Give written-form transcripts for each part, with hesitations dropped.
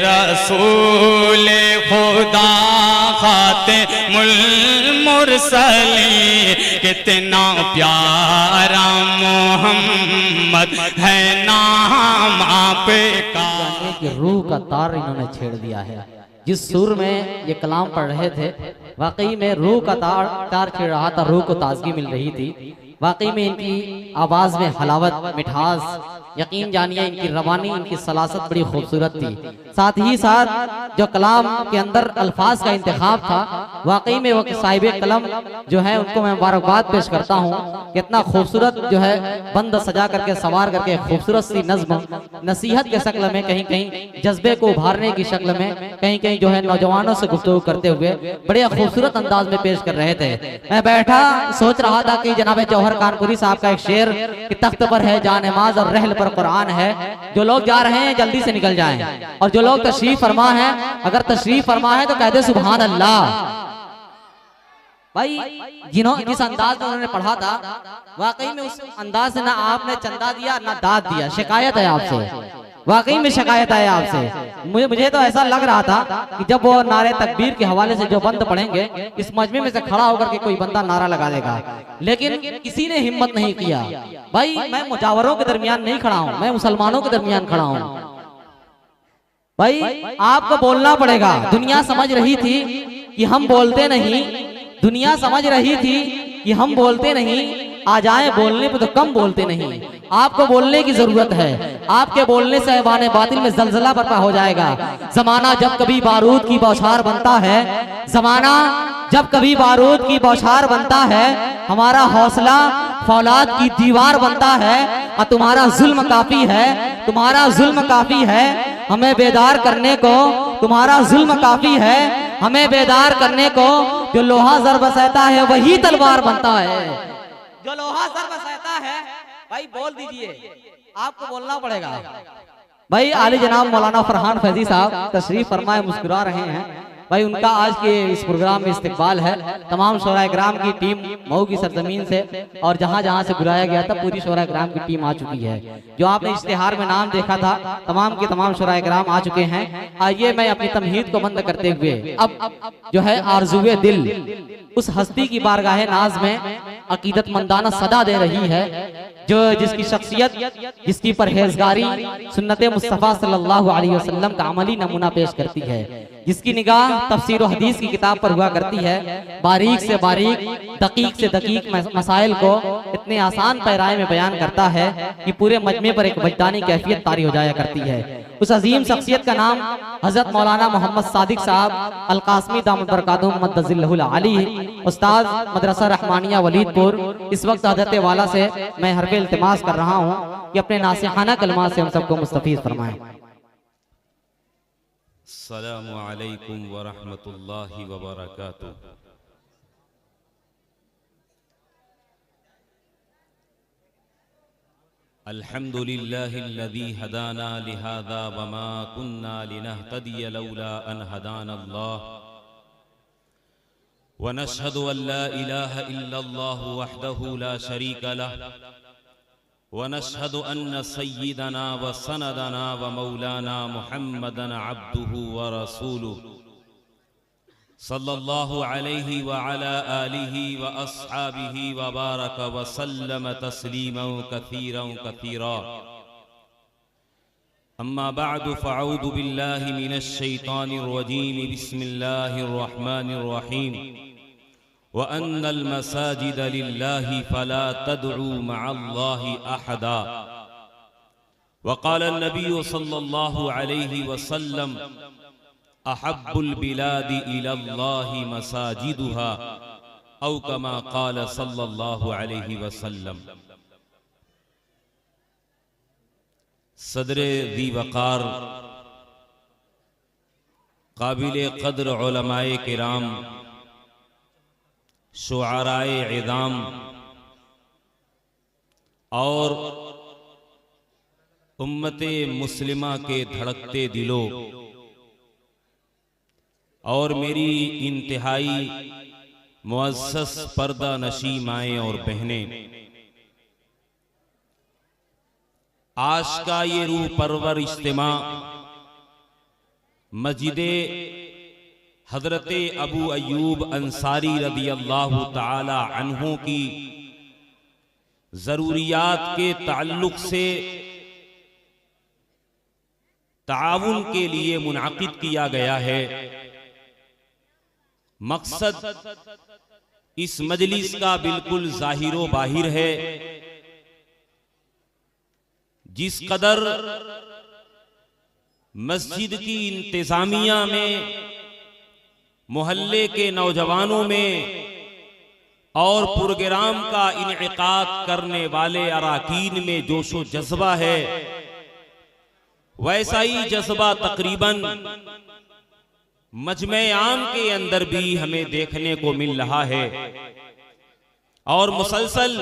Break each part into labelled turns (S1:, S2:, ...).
S1: रसूल खुदा खातिमुल मुरसलीन, कितना प्यारा मोहम्मद है नाम आपका।
S2: कि रूह का तार इन्होंने छेड़ दिया है। जिस सुर में ये कलाम पढ़ रहे थे वाकई में रूह का तार छेड़ रहा था, रूह को ताजगी मिल रही थी। वाकई में इनकी आवाज में हलावत, मिठास, यकीन जानिए इनकी रवानी, इनकी सलासत बड़ी खूबसूरत थी। साथ ही साथ जो कलाम के अंदर अल्फाज का इंतखाब था, वाकई में वो साहिब कलम जो है उनको मैं मुबारकबाद पेश करता हूँ। कितना खूबसूरत जो है बंद सजा करके सवार करके खूबसूरत सी नज्म नसीहत के शक्ल में, कहीं कहीं जज्बे को उभारने की शक्ल में, कहीं कहीं जो है नौजवानों से गुफ्तगू करते हुए बड़े खूबसूरत अंदाज में पेश कर रहे थे। मैं बैठा सोच रहा था कि जनाब जौहर कानपुरी साहब का एक शेर कि तख्त पर है जानमाज और रहल पर कुरान है, जो लोग जा रहे हैं जल्दी से निकल जाएं, और जो लोग तशरीफ फरमा है, अगर तशरीफ फरमा है तो कह दे सुभान अल्लाह। भाई जिस अंदाज में उन्होंने पढ़ा था, वाकई में उस अंदाज से ना आपने चंदा दिया ना दाद दिया। शिकायत है आपसे, वाकई में शिकायत है आपसे। मुझे तो ऐसा लग रहा था कि जब वो नारे तकबीर के हवाले से जो बंद पढ़ेंगे, इस मजमे में से खड़ा होकर के कोई बंदा नारा लगा देगा, लेकिन किसी ने हिम्मत नहीं किया। भाई मैं मुजावरों के दरमियान नहीं खड़ा हूं, मैं मुसलमानों के दरमियान खड़ा हूं। भाई आपको बोलना पड़ेगा। दुनिया समझ रही थी कि हम बोलते नहीं, दुनिया समझ रही थी कि हम बोलते नहीं, आ जाए बोलने पे तो कम बोलते नहीं। आपको बोलने की जरूरत है। आपके बोलने से ऐवान बातिल में जलजला बर्पा हो जाएगा। जमाना जब कभी बारूद की बौछार बनता है, जमाना जब कभी बारूद की बौछार बनता है, हमारा हौसला फौलाद की दीवार बनता है। और तुम्हारा जुल्म काफी है, तुम्हारा जुल्म काफी है हमें बेदार करने को, तुम्हारा जुल्म काफी है हमें बेदार करने को। जो लोहा ज़र्ब सहता है वही तलवार बनता है, जो लोहा ज़र्ब सहता है। भाई बोल दीजिए, आपको बोलना पड़ेगा। भाई आली जनाब मौलाना फरहान फैजी साहब तशरीफ फरमाए, मुस्कुरा रहे हैं। भाई उनका आज के इस प्रोग्राम में इस्तकबाल है। तमाम शोराए किराम की टीम मऊ की सरजमीन से और जहां जहां से बुलाया गया था, पूरी शोराए किराम की टीम आ चुकी है। जो आपने इश्तिहार में नाम देखा था, तमाम के तमाम शोराए किराम आ चुके हैं। आइए मैं अपनी तमहीद को बंद करते हुए अब जो है आरज़ुए दिल उस हस्ती की बारगाह नाज में अकीदतमंदाना सदा दे रही है, जो जिसकी शख्सियत, जिसकी परहेजगारी सुन्नत मुस्तफ़ा सल्लल्लाहु अलैहि वसल्लम का अमली नमूना पेश करती है, जिसकी निगाह तफसीर और हदीस की किताब पर हुआ करती है। बारीक से बारीक, दकीक से दकीक मसाइल को इतने आसान पैराए में बयान करता है कि पूरे मजमे पर एक वजदानी कैफियत तारी हो जाया करती है। उस अजीम शख्सियत का नाम हजरत मौलाना मोहम्मद सादिक साहब अल कासमी दामत बरकातुहु मुद्दज़िल्लहुल आली, उस्ताद मदरसा रहमानिया वलीदपुर। इस वक्त हजरत वाला से मैं हरफ इल्तिमास कर रहा हूँ कि अपने नासिहाना कलमा से हम सबको मुस्तफीज फरमाएं।
S3: अस्सलामु अलैकुम व रहमतुल्लाहि व बरकातुहू। अल्हम्दुलिल्लाहिल्लज़ी हदाना लिहाज़ा व मा कुन्ना लिनहतदिय लौला अन हदानल्लाह व नशहदु अन ला इलाहा इल्लल्लाहु वहदहु ला शरीका लह व नशहदु अन्न सय्यिदना व सनदना व मौलाना मुहम्मदन अब्दुहु व रसूलुहु सल्लल्लाहु अलैहि व अला आलिहि व अस्हाबिहि व बारक व सल्लम तस्लीमन कसीरन कसीरा। अम्मा बअदु फअऊदु बिल्लाहि मिनश शैतानिर रजीम। बिस्मिल्लाहिर रहमानिर रहीम। व अन्नल मसाजिद लिल्लाहि फला तदउ मअल्लाहि अहदा। व क़ाल अन्नबिय्यु सल्लल्लाहु अलैहि वसल्लम अहब्बुल बिलादि इलल्लाहि मसाजिदुहा औ कमा क़ाल सल्लल्लाहु अलैहि वसल्लम। सदरे दी वक़ार काबिल क़द्र उलमाए किराम, शुआराए इज़ाम और उम्मते मुस्लिमा के धड़कते दिलों और मेरी इंतहाई मुअज़्ज़ज़ पर्दा नशी माएँ और बहनें, आज का ये रूह परवर इज्तिमा मस्जिद हजरत अबू अयूब अंसारी रदी अल्लाह ताला अन्हु की जरूरियात के ताल्लुक से ताउन के लिए मुनाकिद किया गया है। मकसद इस मजलिस का बिल्कुल जाहिरो बाहिर है। जिस कदर मस्जिद की इंतजामिया में, मोहल्ले के नौजवानों में और प्रोग्राम का इनेकाद करने वाले अराकीन में जोशो जज्बा है, वैसा ही जज्बा तकरीबन मजमे आम के अंदर भी हमें देखने को मिल रहा है। और मुसलसल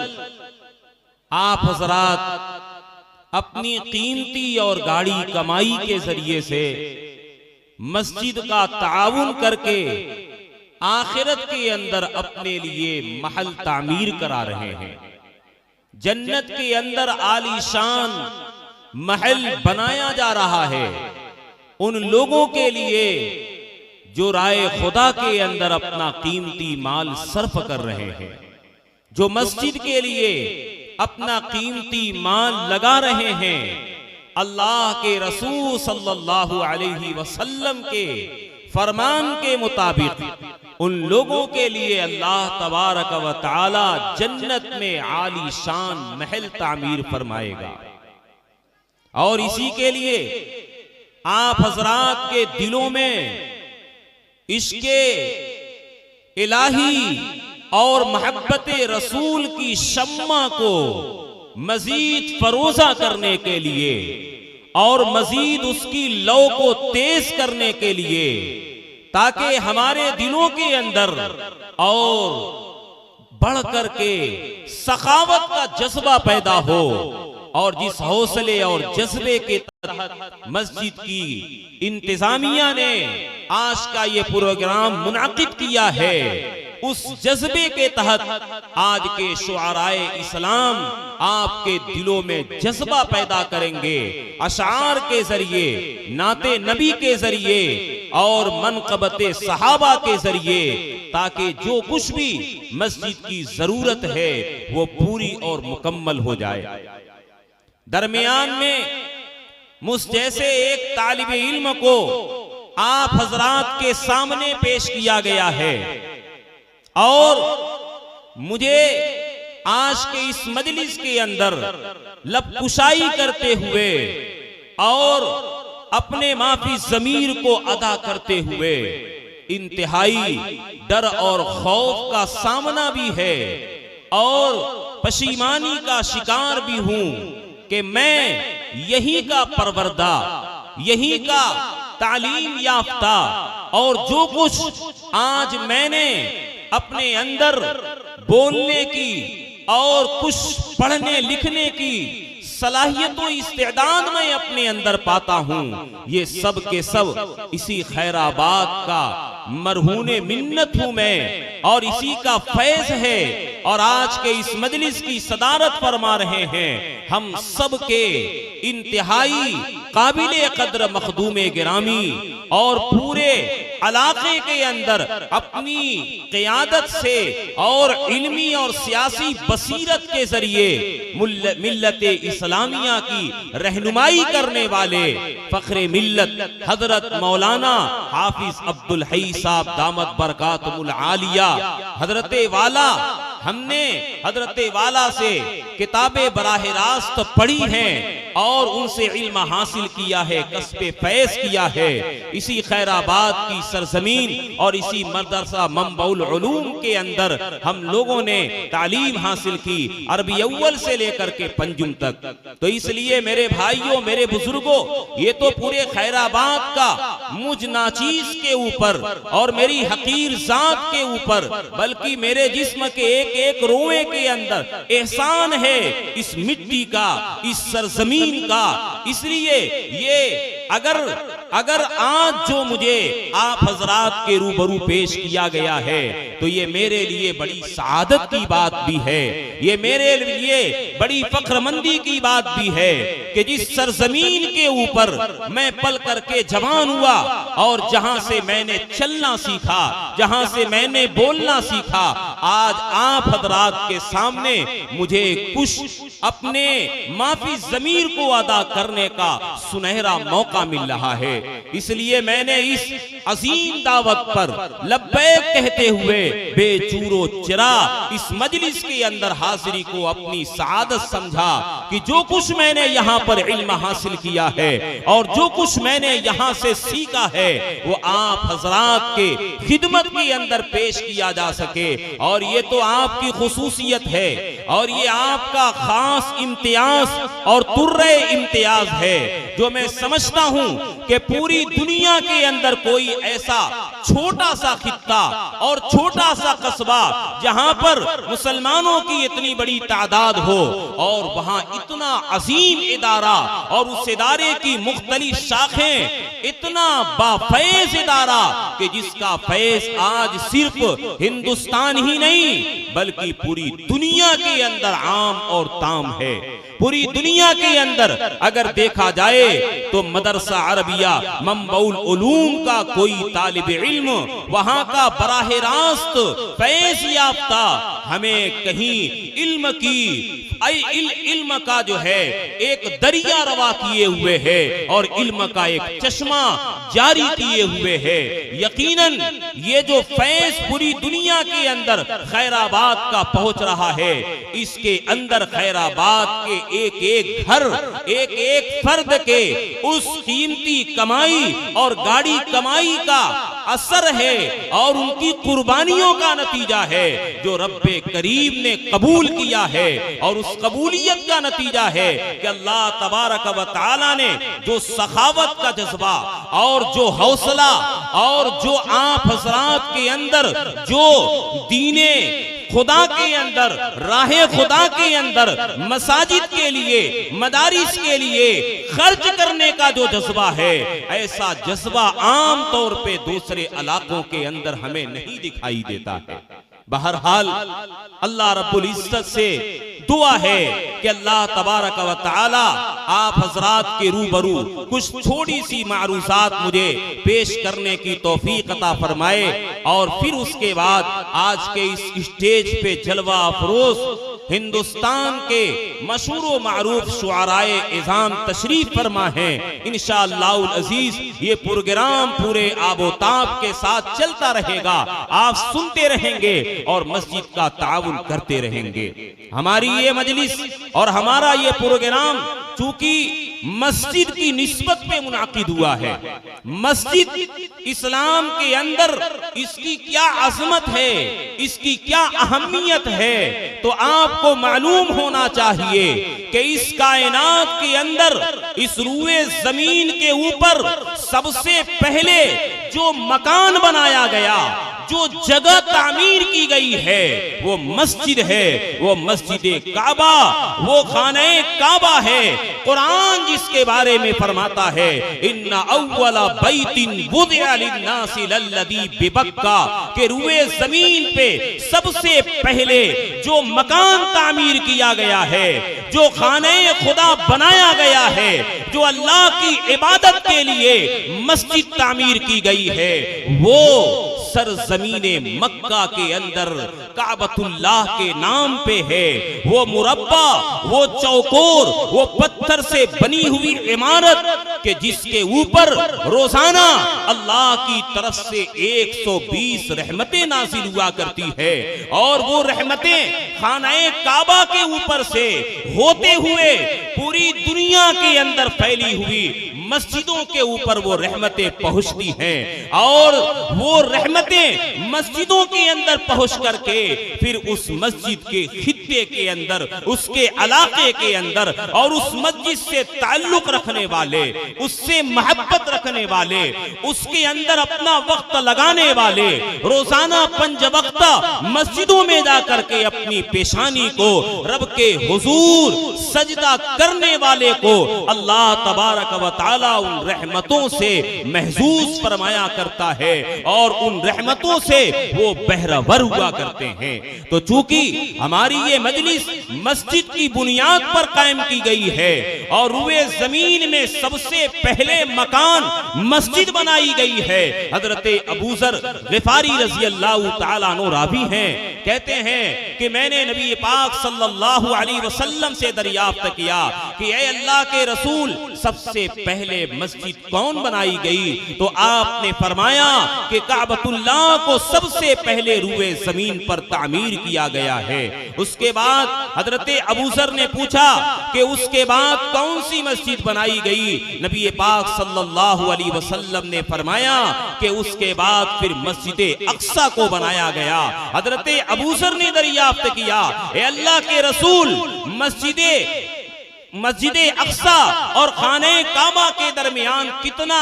S3: आप हजरात अपनी कीमती और गाड़ी कमाई के जरिए से मस्जिद का ताउन करके आखिरत के अंदर अपने लिए महल तामीर करा रहे हैं। जन्नत के अंदर आलीशान महल बनाया जा रहा है उन लोगों के लिए जो राय खुदा के अंदर अपना कीमती माल सर्फ कर रहे हैं, जो मस्जिद के लिए अपना कीमती माल लगा रहे हैं। अल्लाह के रसूल सल्लल्लाहु अलैहि वसल्लम के फरमान के मुताबिक उन लोगों के लिए अल्लाह तबारक व तआला जन्नत में आलीशान महल तामीर फरमाएगा। और इसी के लिए आप हजरात के दिलों में इश्के इलाही और मोहब्बत रसूल की शम्मा को मजीद फरोजा करने के लिए और मजीद उसकी लौ को तेज करने के लिए, ताकि हमारे दिलों के अंदर और बढ़ करके सखावत का जज्बा पैदा हो। और जिस हौसले और जज्बे के तहत मस्जिद की इंतजामिया ने आज का ये प्रोग्राम मुनाकिद किया है, उस जज्बे के तहत आज के शुआराए इस्लाम आपके दिलों में जज्बा पैदा करेंगे, अशार के जरिए, नाते नबी के जरिए और मनक़बते सहाबा के जरिए, ताकि जो कुछ भी मस्जिद की जरूरत है वो पूरी और मुकम्मल हो जाए। दरमियान में मुझ जैसे एक तालिब इल्म को आप हजरात के सामने पेश किया गया है और मुझे आज के इस मजलिस के अंदर लबकुशाई करते हुए और अपने माफी ज़मीर को अदा करते हुए इंतहाई डर और खौफ का सामना भी है और पशीमानी का शिकार भी हूं कि मैं यही का परवरदा, यही का तालीम याफ्ता और जो कुछ आज मैंने अपने अंदर बोलने की और कुछ पढ़ने लिखने की सलाहियत और इस्तेदाद मैं अपने अंदर पाता हूं, ये सब के सब इसी खैराबाद का मरहूने मिन्नत हूं मैं और इसी का फैज है। और आज के इस मजलिस की सदारत फरमा रहे हैं हम सब के इंतहाई काबिले कद्र मखदूमे गिरामी और पूरे इलाके के अंदर अपनी क़ियादत से और इल्मी और सियासी बसीरत के जरिए मिल्लत इस्लामिया की रहनुमाई करने वाले फख्रे मिल्लत हजरत मौलाना हाफिज अब्दुल हई साहब दामत बरकातुल आलिया हजरते वाला, हमने हजरते वाला से किताबें बराह रास्त पढ़ी हैं और उनसे इल्म हासिल किया है, कस्बे फैज किया है। इसी खैराबाद की सरजमीन और इसी मदरसा मंबउल उलूम के अंदर हम लोगों ने तालीम हासिल की, अरबी अव्वल से लेकर के पंजुम तक। तो इसलिए मेरे भाइयों, मेरे बुजुर्गों, ये तो पूरे खैराबाद का मुझ नाचीज के ऊपर और मेरी हकीर जात के ऊपर, बल्कि मेरे जिस्म के एक एक रोए के अंदर एहसान है इस मिट्टी का, इस सरजमीन का। इसलिए ये अगर आज जो मुझे आप हजरात के रूबरू पेश किया गया है तो ये मेरे लिए बड़ी सआदत की बात भी है, ये मेरे लिए बड़ी फख्रमंदी की बात भी है कि जिस सरजमीन के ऊपर मैं पल करके जवान हुआ और जहां से मैंने चलना सीखा, जहां से मैंने बोलना सीखा, आज आप हजरात के सामने मुझे कुछ अपने माफी ज़मीर को अदा करने का सुनहरा मौका मिल रहा है। इसलिए मैंने इस अजीम दावत पर लब्बैक कहते हुए बेचूरो चिरा इस मजलिस के अंदर हाजिरी को अपनी सआदत समझा कि जो कुछ मैंने यहाँ पर इल्म हासिल किया है और जो कुछ मैंने यहाँ से सीखा है वो आप हजरात के खिदमत के अंदर पेश किया जा सके। और ये तो आपकी खुसूसियत है और ये आपका खास इम्तियाज और तुर्रे इम्तियाज है, जो मैं समझता हूँ कि पूरी दुनिया के अंदर कोई ऐसा छोटा सा खित्ता और छोटा सा कस्बा जहां पर मुसलमानों की इतनी बड़ी तादाद हो और वहां इतना अजीम इदारा और उस इदारे की मुख्तलिफ शाखें, इतना बाफैज इदारा कि जिसका फैज आज सिर्फ हिंदुस्तान ही नहीं बल्कि पूरी दुनिया के अंदर आम और ताम है। पूरी दुनिया के अंदर अगर देखा जाए तो मदरसा अरबिया मंबउल उलूम का कोई तालिब इल्म वहां का बराह रास्त फैज याफ्ता हमें कहीं इल्म का जो है एक दरिया रवा किए हुए है और इल्म का एक चश्मा जारी किए हुए है। यकीनन ये जो फैज पूरी दुनिया के अंदर खैराबाद का पहुंच रहा है, इसके अंदर खैराबाद के एक एक घर, एक एक फर्द के उस कीमती कमाई और गाड़ी कमाई का असर है और उनकी कुर्बानियों का नतीजा है जो रब्बे करीम ने कबूल किया है। और उस कबूलियत का नतीजा है कि अल्लाह तबारक व तआला ने जो सखावत का जज्बा और जो हौसला और जो आप हजरात के अंदर जो दीने खुदा के अंदर, राहे खुदा के अंदर मसाजिद के लिए, मदारिस के लिए खर्च करने का जो जज्बा है, ऐसा जज्बा आम तौर पे दूसरे इलाकों के अंदर हमें नहीं दिखाई देता है। बहरहाल अल्लाह रब्बुल इज्जत से दुआ है कि अल्लाह तबारक व तआला आप हजरात के रूबरू कुछ थोड़ी सी मारूसात मुझे पेश करने की तौफीक अता फरमाए और फिर उसके बाद आज के इस स्टेज पे जलवा अफरोज हिंदुस्तान के मशहूर व मारूफ शुआराए इज़ाम तशरीफ फरमा हैं। इंशाअल्लाहुल अजीज ये प्रोग्राम पूरे आबोताब के साथ चलता रहेगा, आप सुनते रहेंगे और मस्जिद का ताउन करते रहेंगे। हमारी ये मजलिस और हमारा ये प्रोग्राम चूंकि मस्जिद की निस्बत पे मुनाकिद हुआ है, मस्जिद इस्लाम के अंदर इसकी क्या अजमत है, इसकी क्या अहमियत है, तो आपको मालूम होना चाहिए कि इस कायनात के अंदर इस रूए जमीन के ऊपर सबसे पहले जो मकान बनाया गया, जो जगह तामीर की गई है वो मस्जिद है, वो मस्जिद काबा, वो खाने काबा है। कुरान जिसके बारे में फरमाता है इन्ना अव्वला बैतिन वुदिअ लिन्नासि लल्लज़ी बिबक्का, के रूए जमीन पे सबसे पहले जो मकान तामीर किया गया है, जो खाने खुदा बनाया गया है, जो अल्लाह की इबादत के लिए मस्जिद तामीर की गई है, वो सरजमीने मक्का के अंदर काबतुल्लाह के नाम पे है। वो मुरब्बा, वो चौकोर, वो पत्थर से बनी हुई इमारत के जिसके ऊपर रोजाना अल्लाह की तरफ से 120 रहमतें नाजिल हुआ करती है और वो रहमतें खानाए काबा के ऊपर से होते हुए पूरी दुनिया के अंदर फैली हुई मस्जिदों के ऊपर वो रहमतें पहुंचती हैं और वो रहमतें मस्जिदों के अंदर पहुंच करके फिर उस मस्जिद के खित्ते के अंदर, उसके इलाके के अंदर और उस मस्जिद से ताल्लुक रखने वाले, उससे मोहब्बत रखने वाले, उसके अंदर अपना वक्त लगाने वाले, रोजाना 5 वक्त मस्जिदों में जाकर के अपनी पेशानी को रब के हुजूर सजदा करने वाले को अल्लाह तबारक व तआला ताला उन रहमतों से महजूज फरमाया करता है और उन रहमतों से वो बहरावर हुआ करते हैं। तो चूंकि हमारी ये मजलिस मस्जिद की बुनियाद पर कायम की गई है और रुए जमीन में सबसे पहले मकान मस्जिद बनाई गई है, हजरत अबू ज़र ग़िफ़ारी रज़ी अल्लाह ताला अन्हु रावी हैं, कहते हैं कि मैंने नबी पाक सल्लल्लाहु अलैहि वसल्लम से दरियाफ्त किया कि ऐ अल्लाह के रसूल, सबसे पहले मस्जिद कौन बनाई गई? तो आपने फरमाया कि काबतुल्लाह को सबसे पहले रुए जमीन पर तामीर किया गया है। उसके बाद हजरत अबू ज़र ने पूछा कि उसके बाद कौन सी मस्जिद बनाई गई? नबी पाक सल्लल्लाहु अलैहि वसल्लम ने फरमाया कि उसके बाद फिर मस्जिद अक्सा को बनाया गया। हजरत अबू ज़र ने दरियाफ्त किया, ए अल्लाह के रसूल, मस्जिद अक्सा और खाने काबा के दरमियान कितना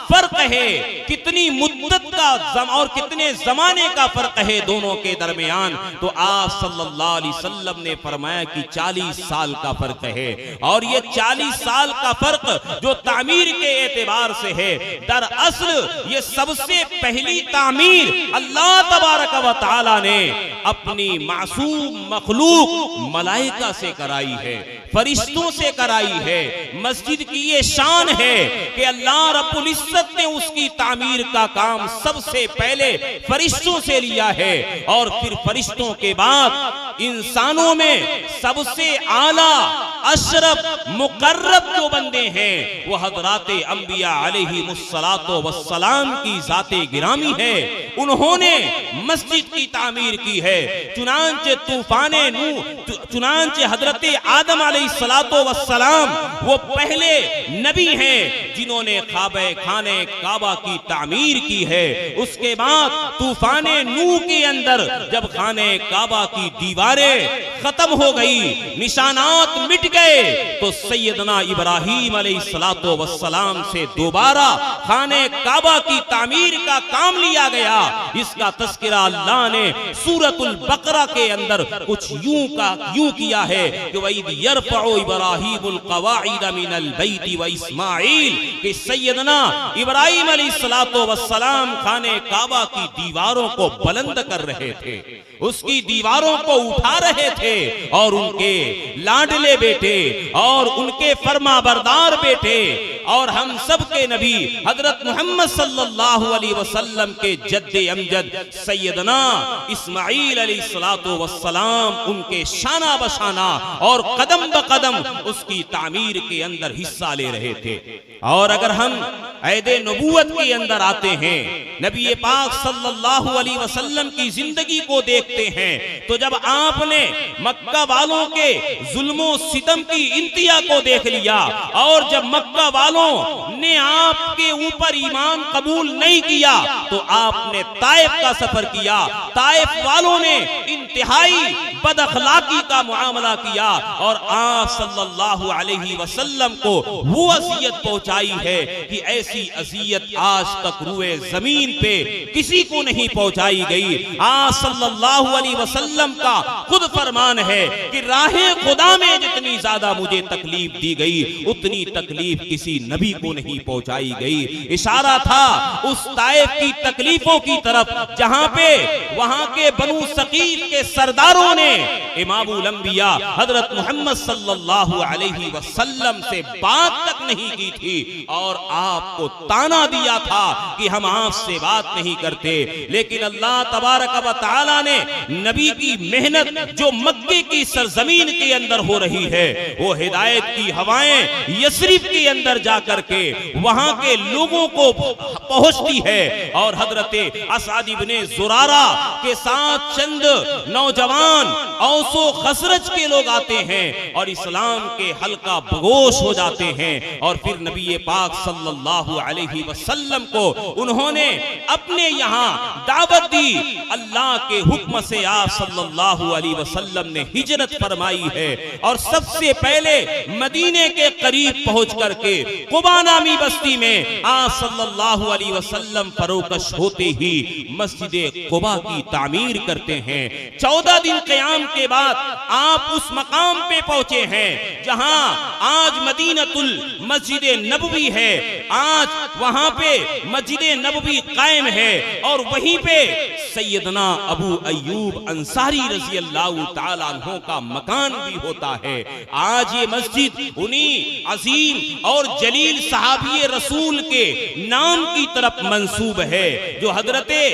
S3: फर्क है, कितनी मुद्दत का और कितने जमाने का फर्क है दोनों के दरमियान? तो आप सल्लल्लाहु अलैहि वसल्लम ने फरमाया कि 40 साल का फर्क है। और ये 40 साल का फर्क जो तामीर के एतबार से है, दरअसल ये सबसे पहली तामीर अल्लाह तबारक व तआला ने अपनी मासूम मखलूक मलाइका से कराई है, फरिश्तों से कराई है। मस्जिद की ये शान है कि अल्लाह रब्बुल इज्जत ने उसकी तामीर का काम सबसे पहले फरिश्तों से लिया है और फिर फरिश्तों के बाद इंसानों में सबसे आला अशरफ मुकर्रब जो बंदे हैं वो हजराते अंबिया अलैहिमुस्सलातो वस्सलाम की जाते गिरामी है। उन्होंने मस्जिद की तामीर की है। चुनांचे हजरते आदम अलैहिस्सलातो वस्सलाम वो पहले नबी हैं जिन्होंने खाने काबा की तामीर की है। उसके बाद तूफाने नूह के अंदर जब खाने काबा की दीवारें खत्म हो गई, निशानात मिट गए, तो सैयदना इब्राहीम अलैहिस्सलातो वस्सलाम से दोबारा खाने काबा की तामीर का काम लिया गया। इसका तस्करा अल्लाह ने सूरतुल बकरा के अंदर कुछ यूं किया है कि वइद यरफउ इब्राहीमुल क़वाइद मिनल बैति व इस्माईल, कि सैयदना इब्राहीम अलैहिस्सलातो वस्सलाम खाने काबा की दीवारों को बुलंद कर रहे थे, उसकी दीवारों को उठा रहे थे और उनके लाडले बेटे और उनके फरमाबरदार बेटे और हम सब के नबी हजरत मोहम्मद सल्लल्लाहु अलैहि वसल्लम के जद्दे अमजद सैयदना इस्माईल अलैहिस्सलातो वस्सलाम उनके शाना बशाना और कदम ब कदम उसकी तामीर के अंदर हिस्सा ले रहे थे। और अगर हम ऐदे नबूवत के अंदर आते हैं, नबी पाक सल्लल्लाहु अलैहि वसल्लम की जिंदगी को देखते हैं, तो जब आपने मक्का वालों के जुल्मों सितम की इंतिहा को देख लिया और जब मक्का वालों ने आपके ऊपर ईमान कबूल नहीं किया तो आपने ताइफ का सफर किया। ताइफ वालों ने इंतहाई बदअखलाकी का मुआमला किया और आप सल्लल्लाहु अलैहि वसल्लम को वो अज़ियत पहुंचाई है कि ऐसी अज़ियत आज तक रुए जमीन पे किसी को नहीं पहुंचाई गई। आप सल्लल्लाहु अलैहि वसल्लम का खुद फरमान है कि राहे खुदा में जितनी ज्यादा मुझे तकलीफ दी गई उतनी तकलीफ किसी नबी को नहीं पहुंचाई गई। इशारा था उस ताइफ की तकलीफों की तरफ जहां पे वहां के बनु सकीफ के सरदारों ने इमामुल अंबिया हजरत मोहम्मद सल्लल्लाहु अलैहि वसल्लम से बात तक नहीं की थी और आपको ताना दिया था कि हम आपसे बात नहीं करते। लेकिन अल्लाह तबारक व तआला ने नबी की मेहनत जो मक्के की सरजमीन के अंदर हो रही है, वो हिदायत की हवाएं यसरिफ के अंदर जाकर के वहां के लोगों को पहुंचती है और हजरते असद इब्ने जुरारा के साथ चंद नौजवान औसो खसरज के लोग आते हैं और इस्लाम के हल्का बगोश हो जाते हैं और फिर नबी पाक सल्लल्लाहु अलैहि वसल्लम को उन्होंने अपने यहाँ दावत दी। अल्लाह के हुक्म से आप सल्लल्लाहु अलैहि वसल्लम ने हिजरत फरमाई है और सबसे पहले मदीने के करीब पहुंच करके कुबा नामी बस्ती में आप सल्लल्लाहु अलैहि वसल्लम फरोकश होते ही मस्जिद कुबा की तामीर करते हैं। 14 दिन क़याम क़याम के बाद आप उस मकाम पे पहुंचे हैं जहां आज मदीनतुल मस्जिद नबवी है, आज वहां पे मस्जिद नबवी कायम है और वहीं पे सैयदना अबू अय्यूब अंसारी रजी अल्लाह ताला अन्हु का मकान भी होता है। आज ये मस्जिद उन्हीं अजीम और जलील सहाबी रसूल के नाम की तरफ मंसूब है जो हजरते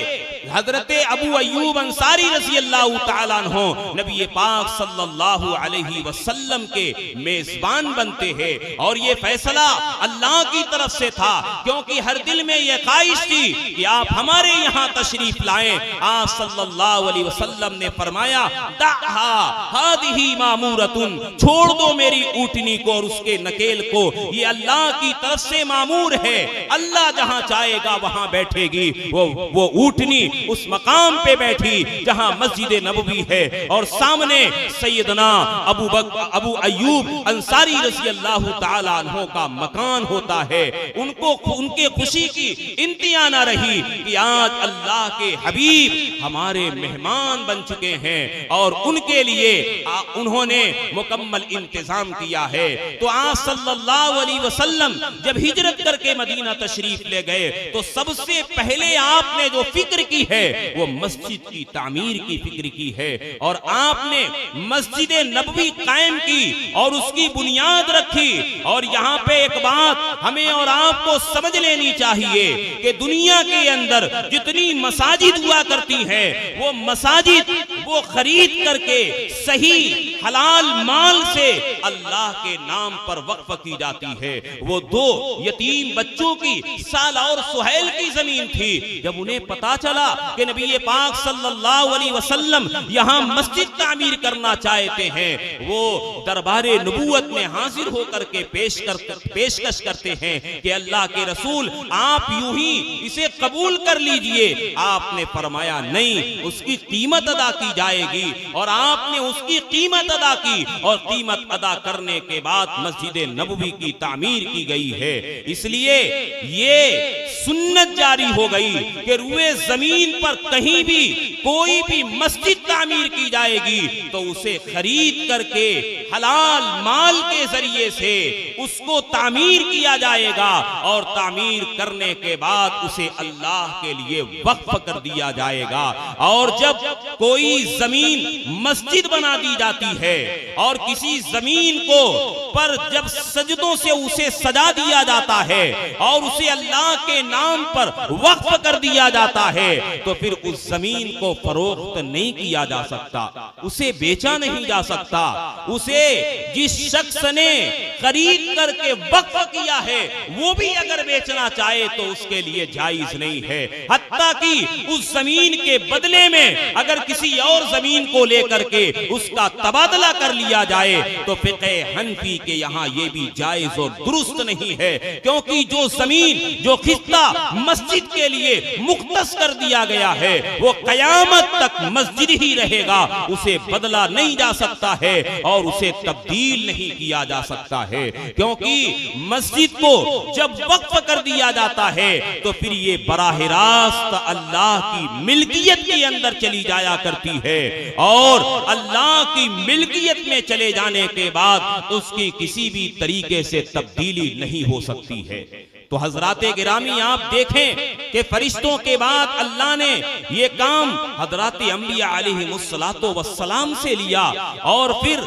S3: अबू अय्यूब अंसारी रजी अल्लाह ताला अन्हु नबी पाक सल्लल्लाहु अलैहि वसल्लम के मेजबान बनते हैं। और ये फैसला अल्लाह की तरफ से था, क्योंकि हर दिल में ये ख्वाहिश थी कि आप हमारे यहाँ तशरीफ लाएं। आप सल्लल्लाहु अलैहि वसल्लम ने फरमाया, दाहा हादिही मामूरतुन, छोड़ दो मेरी ऊँटनी को और उसके नकेल को, ये अल्लाह की तरफ से मामूर है, अल्लाह जहाँ चाहेगा वहाँ बैठेगी। वो ऊँटनी उस मकाम पे बैठी जहां मस्जिद नबवी है और सामने सैयदना अबू अय्यूब अंसारी रज़ी अल्लाह ताला अन्हु का मकान होता है। उनके खुशी की इंतहा न रही कि आज अल्लाह के हबीब हमारे मेहमान बन चुके हैं और उनके लिए उन्होंने मुकम्मल इंतजाम किया है। तो आप सल्लल्लाहु अलैहि वसल्लम जब हिजरत करके मदीना तशरीफ ले गए तो सबसे पहले आपने जो फिक्र की है वो मस्जिद की तामीर की फिक्र की है और आपने मस्जिद नबवी कायम की और उसकी बुनियाद रखी। और यहाँ पे एक बात हमें और आपको समझ लेनी चाहिए कि दुनिया के अंदर जितनी मसाजिद हुआ करती हैं वो मसाजिद वो खरीद करके सही हलाल माल से अल्लाह के नाम पर वक्फ की जाती है। वो दो यतीम बच्चों की साला और सुहैल की जमीन थी। जब उन्हें पता चला कि नबी पाक सल्लल्लाहु अलैहि वसल्लम यहाँ मस्जिद तामीर करना चाहते हैं, वो दरबारे नबूवत में हाजिर होकर के पेशकश करते हैं कि अल्लाह के रसूल आप यूं ही इसे कबूल कर लीजिए। आपने फरमाया नहीं, उसकी कीमत अदा की जाएगी। और आपने उसकी कीमत अदा की और कीमत अदा करने के बाद मस्जिद नबवी की तामीर की गई है। इसलिए ये सुन्नत जारी हो गई कि रुए जमीन पर कहीं भी कोई भी मस्जिद तामीर की जाएगी तो उसे खरीद करके हलाल माल के जरिए से उसको तामीर किया जाएगा और तामीर करने के बाद उसे अल्लाह के लिए वक्फ कर दिया जाएगा। और जब कोई जमीन मस्जिद बना दी जाती है और किसी जमीन को पर जब सजदों से उसे सजा दिया जाता है और उसे अल्लाह के नाम पर वक्फ कर दिया जाता है तो फिर उस जमीन को फरोख्त नहीं किया जा सकता, उसे बेचा नहीं जा सकता। उसे जिस शख्स ने खरीद करके वक्फ किया है वो भी अगर बेचना चाहे तो उसके लिए जायज नहीं है। हत्ता कि उस जमीन के बदले में अगर किसी और जमीन को लेकर के उसका तबादला कर लिया जाए तो फिक़े हनफी के यहाँ ये भी जायज और दुरुस्त नहीं है, क्योंकि जो जमीन जो खिस्सा मस्जिद के लिए मुख्तस कर दिया गया है वो कयामत तक मस्जिद ही रहेगा, उसे बदला नहीं जा सकता है और उसे तब्दील नहीं किया जा सकता है। क्योंकि मस्जिद को जब वक्फ कर दिया जाता है तो फिर ये बराह रास्त अल्लाह की मिल्कियत के अंदर चली जाया करती है और अल्लाह की मिल्कियत में चले जाने के बाद उसकी किसी भी तरीके से तब्दीली नहीं हो सकती है। तो हजराते गिरामी आप देखें कि फरिश्तों के बाद अल्लाह ने ये काम हजराते अंबिया अलैहिमुस्सलातो वस्सलाम से लिया और फिर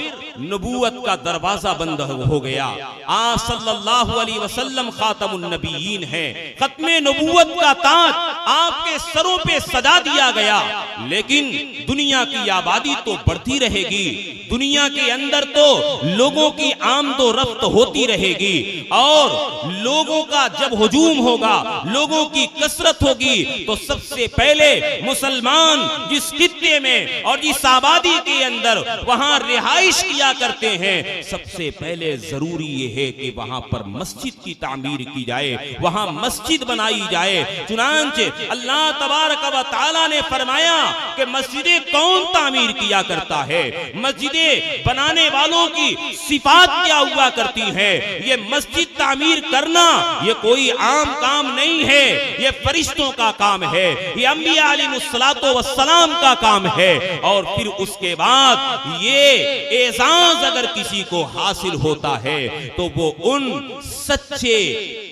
S3: नबूवत का दरवाजा बंद हो गया। आप सल्लल्लाहु अलैहि वसल्लम खातमुन नबीयीन हैं, खत्मे नबूवत का ताज आपके सरों पे सजा दिया गया। लेकिन दुनिया की आबादी तो बढ़ती रहेगी, दुनिया के अंदर तो लोगों की आमदो रफ्त होती रहेगी और लोगों का जब हुजूम होगा, लोगों की कसरत होगी तो सबसे पहले मुसलमान जिस खित्ते में और जिस आबादी के अंदर वहां रिहाइश किया किया करते हैं, सबसे पहले जरूरी ये है कि वहां पर मस्जिद की तामीर की जाए, वहां मस्जिद बनाई जाए। चुनांचे अल्लाह तबारक व तआला ने फरमाया कि मस्जिदें कौन तामीर किया करता है, मस्जिदें बनाने वालों की सिफात क्या हुआ करती है। ये मस्जिद तामीर करना ये कोई आम काम नहीं है, ये फरिश्तों का काम है, ये अंबिया अलैहिस्सलातो वस्सलाम का काम है। और फिर उसके बाद ये एजाज अगर किसी को हासिल होता है तो वो उन सच्चे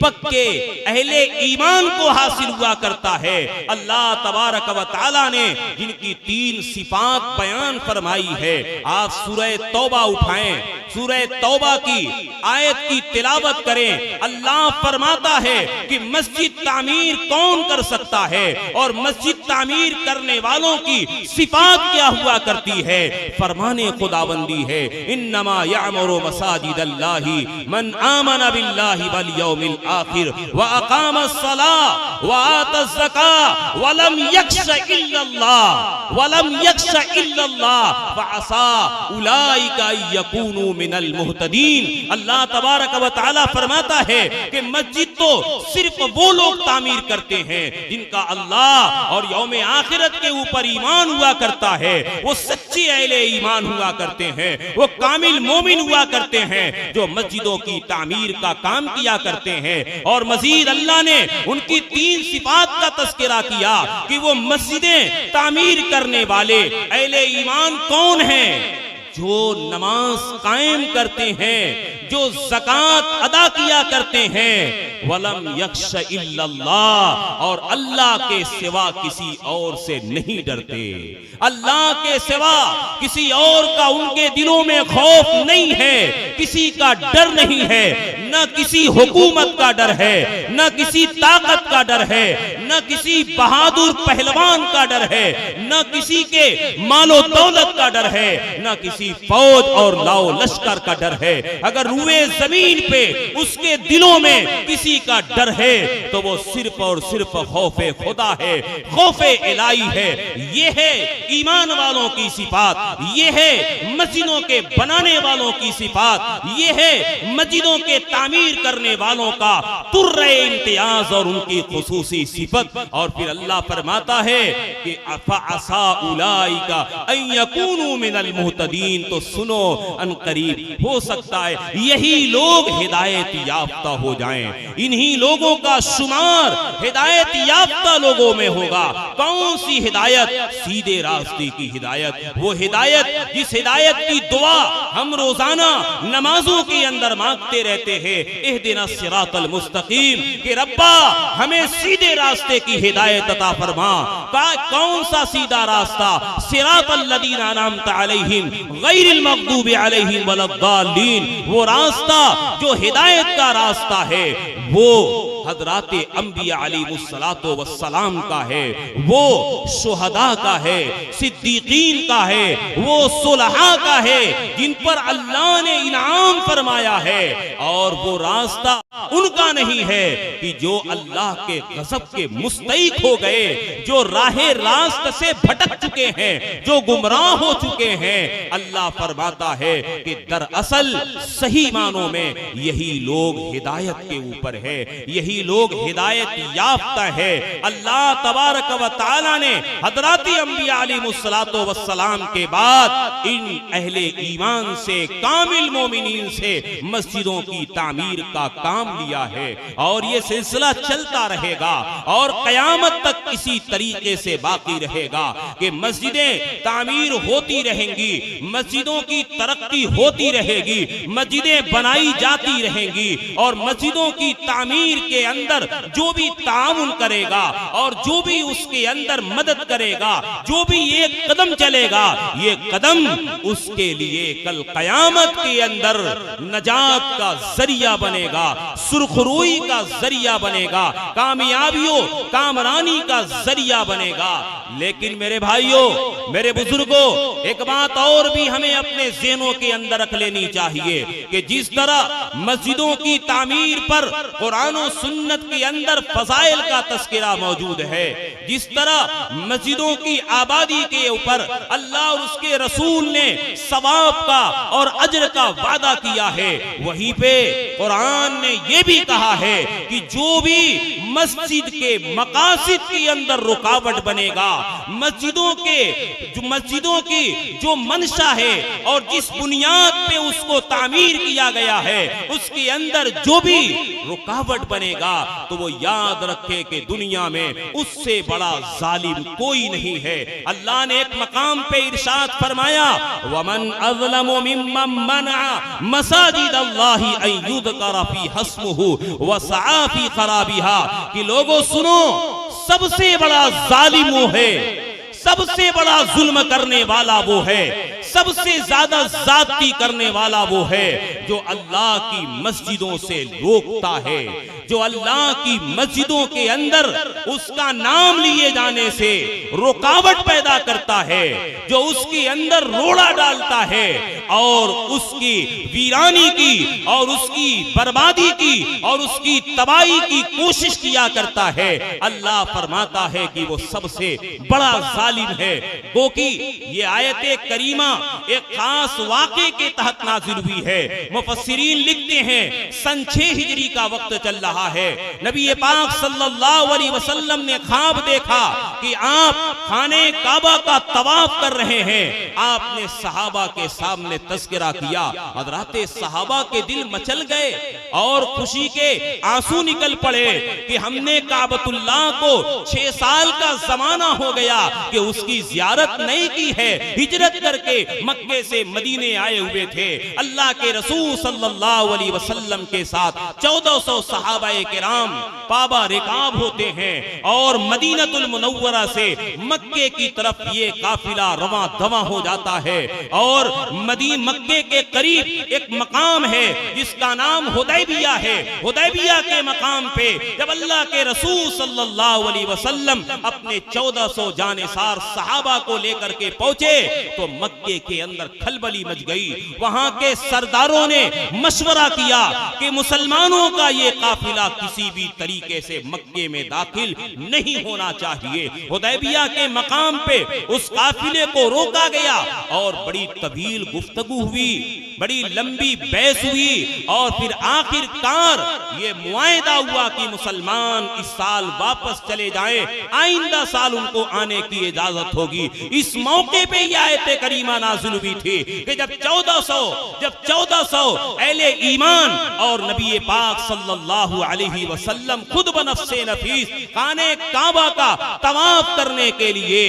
S3: पक्के अहले ईमान को हासिल हुआ करता है। अल्लाह तबारक व तआला ने जिनकी 3 सिफात बयान फरमाई है, आप सूरह तौबा उठाएं, सूरह तौबा की आयत की तिलावत करें। अल्लाह फरमाता है कि मस्जिद तामीर कौन कर सकता है और मस्जिद तामीर करने वालों की सिफात क्या हुआ करती है। फरमाने खुदाबंदी है, इन्नमा यअमुरु मसाजिदल्लाहि मन आमना बिल्लाहि वल यौमिल आखिर व अकामस सलाह व आतज़ ज़कात व लम यख्शा इल्लल्लाह फअसा उलाइका यकूनु मिनल मुहतदीन। अल्लाह तबारक व तआला फरमाता है कि मस्जिद तो सिर्फ वो लोग तामीर करते हैं जिनका अल्लाह और यौम आखिरत के ऊपर ईमान हुआ करता है, वो सच्चे अहले ईमान हुआ करते हैं, वो कामिल मोमिन हुआ करते हैं जो मस्जिदों की तामीर का काम किया करते हैं। और मजीद अल्लाह ने उनकी 3 सिफात का तस्करा किया कि वो मस्जिदें तामीर करने वाले अहले ईमान कौन हैं, जो नमाज कायम करते हैं, जो ज़कात अदा किया करते हैं, वलम यख्शा इल्लल्लाह, और अल्लाह के सिवा किसी और से नहीं डरते, अल्लाह के सिवा किसी और का उनके दिलों में खौफ नहीं है, किसी का डर नहीं है, न किसी हुकूमत का डर है, न किसी ताकत का डर है, न किसी बहादुर पहलवान का डर है, न किसी के मालो दौलत का डर है, न किसी फौज और लाओ लश्कर का डर है। अगर रुए जमीन पे उसके दिलों में किसी का डर है तो वो सिर्फ और सिर्फ खौफे खुदा है, खौफे इलाही है। ये है ईमान वालों की सिफात, ये है मस्जिदों के बनाने वालों की सिफात, ये है मस्जिदों के तामीर करने वालों का तुर्रे इम्तियाज और उनकी खुसूसी सिफत। और फिर अल्लाह फरमाता है कि अफ़असा उलाइका अन यकूनु मिनल मुहतदीन, तो सुनो अनकरीब हो सकता है यही लोग हिदायत याफ्ता हो जाएं, इन्हीं लोगों का शुमार हिदायत याफ्ता लोगों में होगा। कौन सी हिदायत? सीधे रास्ते की हिदायत, वो हिदायत जिस हिदायत की दुआ हम रोजाना नमाजों के अंदर मांगते रहते हैं, इहदिना सिरातल मुस्तकीम, कि रब्बा हमें सीधे रास्ते की हिदायत अता फरमा। कौन सा सीधा रास्ता? सिरातल लदीना अनअमता अलैहिम गैरिल मग़दूबि अलैहिम वलद्दालीन, वो रास्ता जो हिदायत का रास्ता है, वो हज़राते अंबिया अलैहिमुस्सलातो वस्सलाम का है, वो शुहदा का है, सिद्दीकीन का है, वो सुलहा का है जिन पर अल्लाह ने इनाम फरमाया है। और वो रास्ता उनका नहीं है कि जो अल्लाह के गज़ब के मुस्तहिक हो गए, जो राहे रास्त से भटक चुके हैं, जो गुमराह हो चुके हैं। अल्लाह फरमाता है कि दरअसल सही मानों में यही लोग हिदायत के ऊपर है, यही लोग हिदायत याफ्ता है। अल्लाह तबारक व तआला ने हज़राते अंबिया अलैहिमुस्सलातो वस्सलाम के बाद इन अहले ईमान से, कामिल मोमिनीन से मस्जिदों की तामीर का काम लिया है और ये सिलसिला चलता रहेगा और कयामत तक इसी तरीके से बाकी रहेगा कि मस्जिदें तामीर होती रहेंगी, मस्जिदों की तरक्की होती रहेगी, मस्जिदें बनाई जाती रहेंगी और मस्जिदों की तामीर के अंदर जो भी ताउन करेगा और जो भी उसके अंदर मदद करेगा, जो भी एक कदम चलेगा, ये कदम उसके लिए कल कयामत के अंदर नजात का जरिया बनेगा, सुरखरुई का जरिया बनेगा, कामयाबियों कामरानी का जरिया बनेगा। लेकिन मेरे भाइयों, मेरे बुजुर्गों, एक बात और भी हमें अपने ज़हनों के अंदर रख लेनी चाहिए कि जिस तरह मस्जिदों की तामीर पर कुरान और सुन्नत के अंदर फजाइल का तस्करा मौजूद है। जिस तरह मस्जिदों की आबादी के ऊपर अल्लाह और उसके रसूल ने सवाब का और अजर का वादा किया है, वहीं पे कुरान ने यह भी कहा है कि जो भी मस्जिद के मकासिद के अंदर रुकावट बनेगा, मस्जिदों की जो मंशा है और जिस बुनियाद पे उसको तामीर किया गया है, उसके अंदर जो भी रुकावट बनेगा, तो वो याद रखे कि दुनिया में उससे बड़ा जालिम कोई नहीं है। अल्लाह ने एक मकाम पे इरशाद फरमाया, वमन अज़लमु मिम्मन मनअ मसाजिद अल्लाहि अन युज़करा फी हस्मुहु व सआ फी खराबिहा, कि लोगों सुनो, सबसे बड़ा जालिम वो है, सबसे बड़ा जुल्म करने वाला वो है, सबसे ज्यादा जाती करने वाला वो है जो अल्लाह की मस्जिदों से रोकता है, जो अल्लाह की मस्जिदों के अंदर उसका नाम लिए जाने से रुकावट पैदा करता है, जो उसके अंदर रोड़ा डालता है और उसकी वीरानी की और उसकी बर्बादी की और उसकी तबाही की कोशिश किया करता है। अल्लाह फरमाता है कि वो सबसे बड़ा जालिम है। क्योंकि ये आयत करीमा एक खास वाक़े के तहत नाज़िल हुई है। मुफस्सिरीन लिखते हैं सन 6 हिजरी का वक्त चल रहा है। नबी पाक सल्लल्लाहु अलैहि वसल्लम ने ख्वाब देखा कि आप खाने काबा का तवाफ कर रहे हैं। आपने सहाबा के सामने तज़किरा किया। हज़राते सहाबा के दिल मचल गए और खुशी के आंसू निकल पड़े कि हमने काबतुल्लाह को 6 साल का जमाना हो गया कि उसकी ज़ियारत नहीं की है। हिजरत करके मक्के से मदीने आए हुए थे। अल्लाह के रसूल सल्लल्लाहु अलैहि वसल्लम के साथ 1400 सहाबाए किराम पाबा रिकाब होते हैं और मदीनतुल मुनव्वरा से मक्के की तरफ ये काफिला रवां दवा हो जाता है। और मक्के के करीब एक मकाम है जिसका नाम हुदैबिया है। हुदैबिया के मकाम पे जब अल्लाह के रसूल सल्लल्लाहु अलैहि वसल्लम अपने 1400 जानेसार सहाबा को लेकर के पहुंचे तो मक्के के अंदर खलबली मच गई। वहां के सरदारों ने मशवरा किया कि मुसलमानों का ये काफिला किसी भी तरीके से मक्के में दाखिल नहीं होना चाहिए। हुदैबिया के मकाम पे उस काफिले को रोका गया और बड़ी तवील गुफ्तगू हुई, बड़ी लंबी बहस हुई और फिर आखिरकार ये मुआयदा हुआ कि मुसलमान इस साल वापस चले जाएं, आइंदा साल उनको आने की इजाजत होगी। इस मौके पे यह आयत करीमा नाज़िल हुई थी कि जब 1400 अहले ईमान और नबी पाक सल्लल्लाहु अलैहि वसल्लम खुद बनफ्से नफीस खाने काबा का तवाफ करने के लिए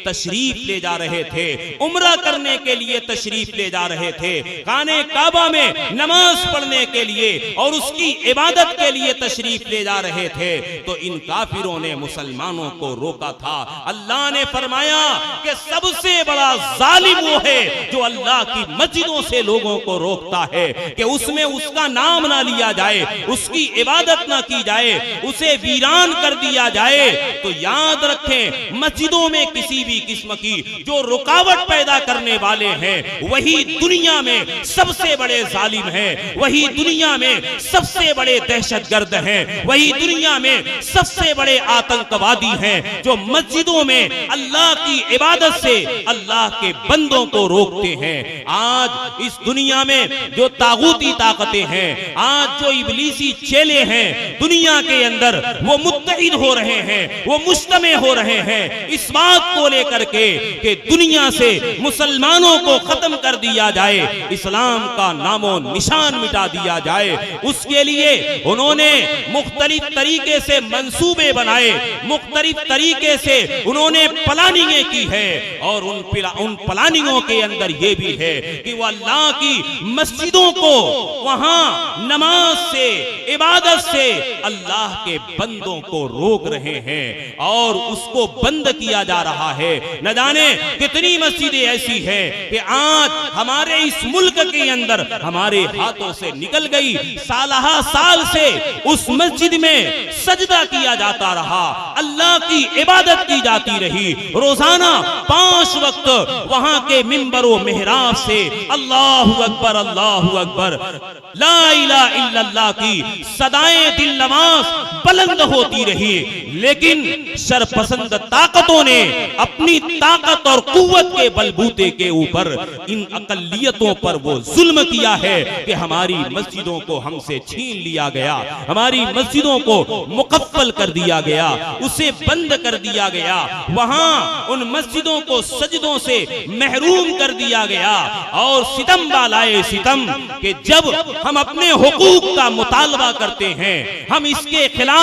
S3: तशरीफ ले जा रहे थे, उम्रा करने के लिए तशरीफ ले जा रहे थे, खाने काबा में नमाज पढ़ने के लिए और उसकी इबादत के लिए तशरीफ ले जा रहे थे, तो इन काफिरों ने मुसलमानों को रोका था। अल्लाह ने फरमाया कि सबसे बड़ा जालिम वो है जो अल्लाह की मस्जिदों से लोगों को रोकता है कि उसमें उसका नाम ना लिया जाए, उसकी इबादत ना की जाए, उसे वीरान कर दिया जाए। तो याद रखें, मस्जिदों में किसी भी किस्म की जो रुकावट पैदा करने वाले हैं वही दुनिया में सबसे बड़े जालिम हैं, वही दुनिया में सबसे बड़े दहशतगर्द हैं, वही दुनिया में सबसे बड़े आतंकवादी हैं जो मस्जिदों में अल्लाह की इबादत से अल्लाह के बंदों को रोकते हैं। आज इस दुनिया में जो तागूती ताकतें हैं, आज जो इब्लीसी चेले हैं दुनिया के अंदर, वो मुत्तहिद हो रहे हैं, वो मुज्तमे हो रहे हैं इस बात को लेकर के कि दुनिया से मुसलमानों को खत्म कर दिया जाए, इस्लाम का नामो निशान मिटा दिया जाए। उसके लिए उन्होंने मुख्तलिफ तरीके से मंसूबे बनाए, मुख्तलिफ तरीके से उन्होंने प्लानिंगें की है और उन प्लानिंगों के अंदर ये भी है कि वो अल्लाह की मस्जिदों को वहां नमाज से, इबादत से अल्लाह के बंदों को रोक रहे हैं और उसको बंद किया जा रहा है। न जाने कितनी मस्जिदें ऐसी हैं कि आज हमारे इस मुल्क के अंदर हमारे हाथों से निकल गई, सालहा साल से उस मस्जिद में सजदा किया जाता रहा, अल्लाह की इबादत की जाती रही, रोजाना 5 वक्त वहां के मिंबरों मेहराब से अल्लाहु अकबर ला इलाहा इल्लल्लाह की सदाएं दिल नवाज बुलंद होती रही। लेकिन शरपसंद ताकतों ने अपनी ताकत और कुव्वत के बलबूते के ऊपर इन अकलियतों पर वो जुल्म किया है कि हमारी मस्जिदों को हमसे छीन लिया गया, हमारी मस्जिदों को मुकफ्फल कर दिया गया, उसे बंद कर दिया गया, वहां उन मस्जिदों को सजदों से महरूम कर दिया गया। और सितम बालाए सितम कि जब हम अपने हुकूक का मुतालबा करते हैं, हम इसके खिलाफ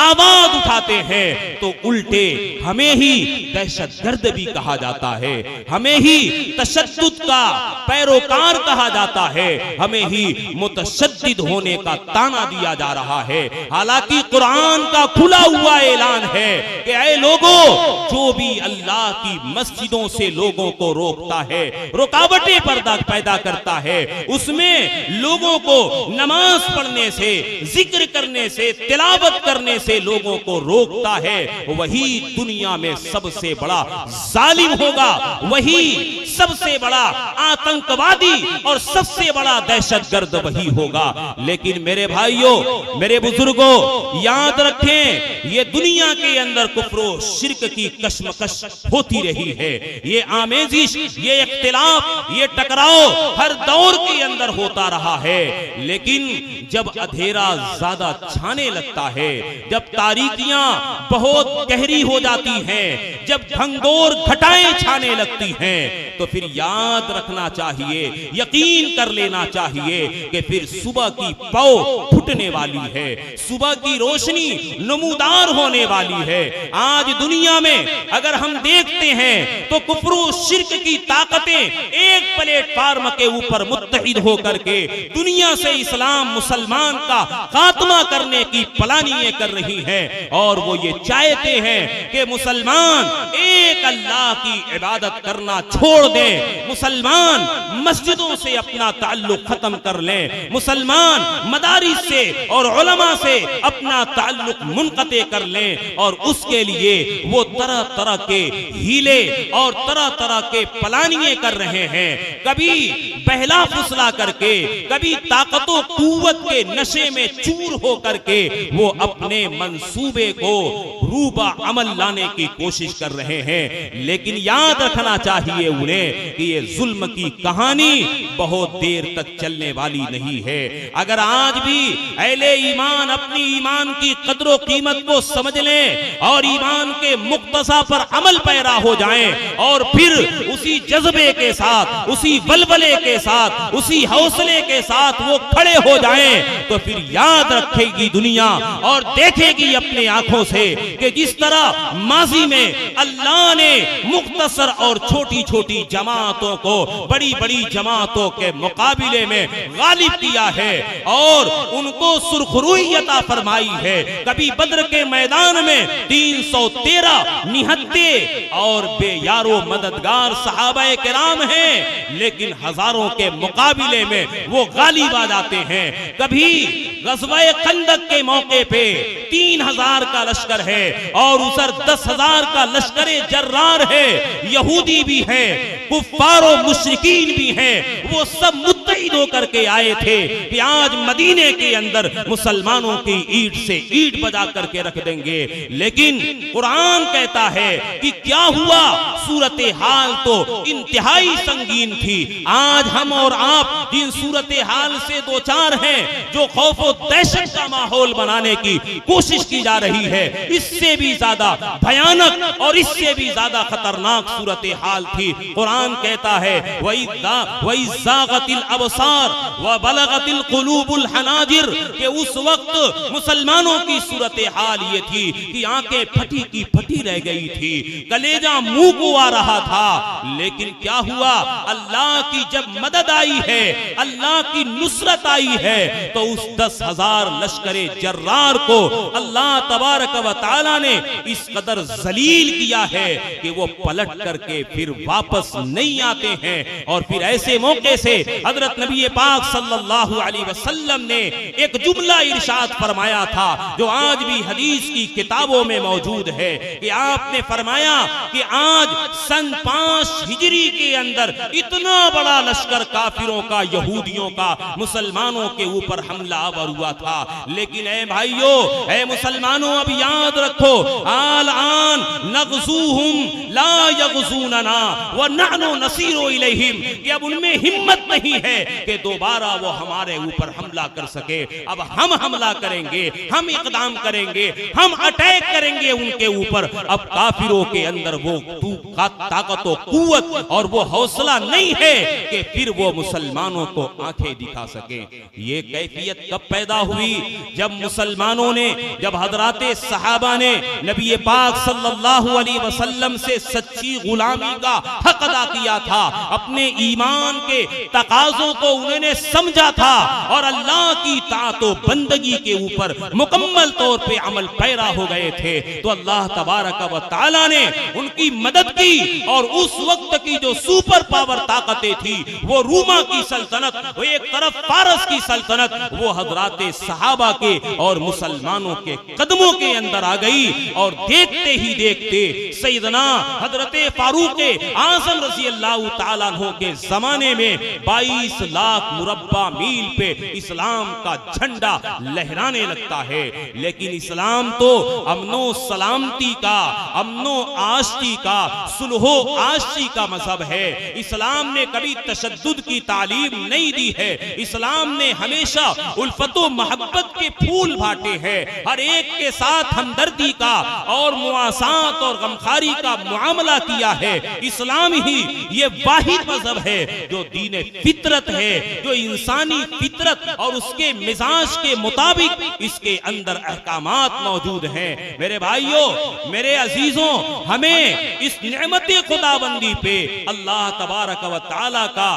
S3: आवाज उठाते हैं, तो उल्टे हमें ही दहशतगर्द भी कहा जाता है, हमें ही तशद्दुद का पैरोकार कहा जाता है, हमें ही मुतशद्दिद होने का ताना दिया जा रहा है। हालांकि कुरान का खुला हुआ ऐलान है कि ऐ लोगों, जो भी अल्लाह की मस्जिदों से लोगों को रोकता है, रुकावटें पैदा करता है, उसमें लोगों को नमाज पढ़ने से, जिक्र करने से, तिलावत करने से लोगों को रोकता है, वही दुनिया में सबसे बड़ा जालिम होगा, वही सबसे बड़ा आतंकवादी और सबसे बड़ा दहशतगर्द वही होगा। लेकिन मेरे भाइयों, मेरे बुजुर्गों, याद रखें, ये दुनिया के अंदर कुफ्र और शिर्क की कशमकश होती रही है। ये आमेजिश, ये इख्तिलाफ, ये टकराव हर दौर के अंदर होता रहा है। लेकिन जब अंधेरा ज्यादा छाने लगता है, जब तारीकियां बहुत गहरी हो जाती हैं, जब घंघोर घटाएं छाने लगती हैं, तो फिर याद रखना चाहिए, यकीन कर लेना चाहिए कि फिर सुबह की पौ फुटने वाली है, सुबह की रोशनी नमूदार होने वाली है। आज दुनिया में अगर हम देखते हैं तो कुफ्र शिर्क की ताकतें एक प्लेटफार्म के ऊपर मुत्तहिद होकर के दुनिया से इस्लाम मुसलमान का खात्मा करने की प्लानिंग कर रही हैं। और वो ये चाहते हैं कि मुसलमान एक अल्लाह की इबादत करना छोड़ दें, मुसलमान मस्जिदों से अपना ताल्लुक खत्म कर लें, मुसलमान मदारिस से और उलमा से अपना ताल्लुक मुनक़ते कर लें। और उसके लिए वो तरह तरह के हीले और तरह तरह के प्लानिंग कर रहे हैं, कभी बहला फुसला करके, कभी ताकतों कुव्वत के नशे में चूर हो करके वो अपने मंसूबे को रूबा अमल लाने की कोशिश कर रहे हैं। लेकिन याद रखना चाहिए उन्हें कि ये जुल्म की कहानी बहुत देर तक चलने वाली नहीं है। अगर आज भी अहले ईमान अपनी ईमान की कद्र कीमत को समझ लें और ईमान के मुक्तसा पर अमल पैरा हो जाएं और फिर उसी जज्बे के साथ, उसी बलबले के साथ, उसी हौसले के साथ वो खड़े हो जाएं, तो फिर याद रखेगी दुनिया और देखेगी अपने आंखों से कि जिस तरह माजी में अल्लाह ने मुख्तसर और छोटी छोटी जमातों को बड़ी बड़ी जमातों के मुकाबले में गालिब किया है और उनको सुरखरुई अता फरमाई है। कभी बद्र के मैदान में 313 निहत्ते और बेयारो मददगार सहाबाए किराम हैं, लेकिन हजारों के मुकाबले में वो गालिब आ जाते हैं। कभी गज़वाए खंदक के मौके पे 3000 का लश्कर है और उधर 10,000 का लश्कर जर्रार है, यहूदी भी है, कुफ्फारो मुशरिकीन भी हैं, वो सब मुत्तहिद होकर के आए थे कि आज मदीने के अंदर मुसलमानों की ईंट से ईंट बजा करके रख देंगे। लेकिन कुरान कहता है कि क्या हुआ, सूरत हाल तो इंतहाई संगीन थी। आज हम और आप जिन सूरत हाल से दो चार हैं, जो खौफ और दहशत का माहौल बनाने की कोशिश की जा रही है, इससे भी ज्यादा भयानक और इससे भी ज्यादा खतरनाक सूरत हाल थी। कुरान कहता है वइज़ागतिल अबसार व बलगतिल कुलूबुल हनाजिर, कि उस वक्त मुसलमानों की सूरत हाल ये थी कि आंखें फटी की फटी रह गई थी, कलेजा मुंह को आ रहा था। लेकिन क्या हुआ, अल्लाह की जब मदद आई है, अल्लाह की नुसरत आई है, तो उस 10,000 लश्करे जर्रार को अल्लाह तबारक व तआला ने इस कदर जलील किया है कि वो पलट करके फिर वापस नहीं आते हैं। और फिर ऐसे मौके से हजरत नबी पाक सल्लल्लाहु अलैहि वसल्लम ने एक जुमला इरशाद फरमाया था जो आज भी हदीस की किताबों में मौजूद है कि आपने फरमाया कि आज सन 5 हिजरी के अंदर इतना बड़ा लश्कर काफिरों का, यहूदियों का मुसलमानों के ऊपर हमला आवर हुआ था। लेकिन ऐ भाइयों, ऐ मुसलमानों, अब याद रखो, आल आन नगज़ूहुम ला यगज़ूनना व नहनु नसीरु इलैहिम, कि अब उनमें हिम्मत नहीं है कि दोबारा वो हमारे ऊपर हमला कर सके। अब हम हमला करेंगे, हम इकदाम करेंगे, हम अटैक करेंगे उनके ऊपर। अब काफिरों के अंदर वो ताकत और कुव्वत और वो हौसला नहीं है कि फिर वो मुसलमानों को आंखें दिखा सके। ये कैफियत कब पैदा हुई? जब मुसलमानों ने, जब हजराते सहाबा ने नबी पाक सल्लल्लाहु अलैहि वसल्लम से सच्ची गुलामी का हक अदा किया था, अपने ईमान के तकाजों को उन्होंने समझा था और अल्लाह की ताअत व बंदगी के ऊपर मुकम्मल तौर पे अमल पैरा हो गए थे, तो अल्लाह तबारक व तआला ने उनकी मदद की। और उस वक्त की जो सुपर पावर ताकतें थी, वो रूमा की सल्तनत, वो एक तरफ फारस की सल्तनत, वो हजराते सहाबा के और मुसलमानों के कदमों के अंदर आ गई। और देखते ही देखते सैयदना हजरते फारूक आज़म रज़ी अल्लाह तआला अन्हु के जमाने में 22 लाख मुरब्बा मील पे इस्लाम का झंडा लहराने लगता है। लेकिन इस्लाम तो अमनो सलामती का, अमनो आश्ती का, सुलहो आश्ती का मजहब है। इस्लाम ने कभी तशद्दुद की तालीम नहीं दी है। इस्लाम ने हमेशा उल्फतो मोहब्बत के फूल बांटे हैं, हर एक के साथ हमदर्दी का और मुआसात और गमखारी का मुआमला किया है। इस्लाम ही ये वाहिद मजहब है जो दीन फितरत है, जो इंसानी फितरत और उसके मिजाज के मुताबिक इसके अंदर अहकामात मौजूद हैं। मेरे भाइयों, मेरे अजीजों, हमें इस नेमते खुदाबंदी पे अल्लाह तबारक व तआला का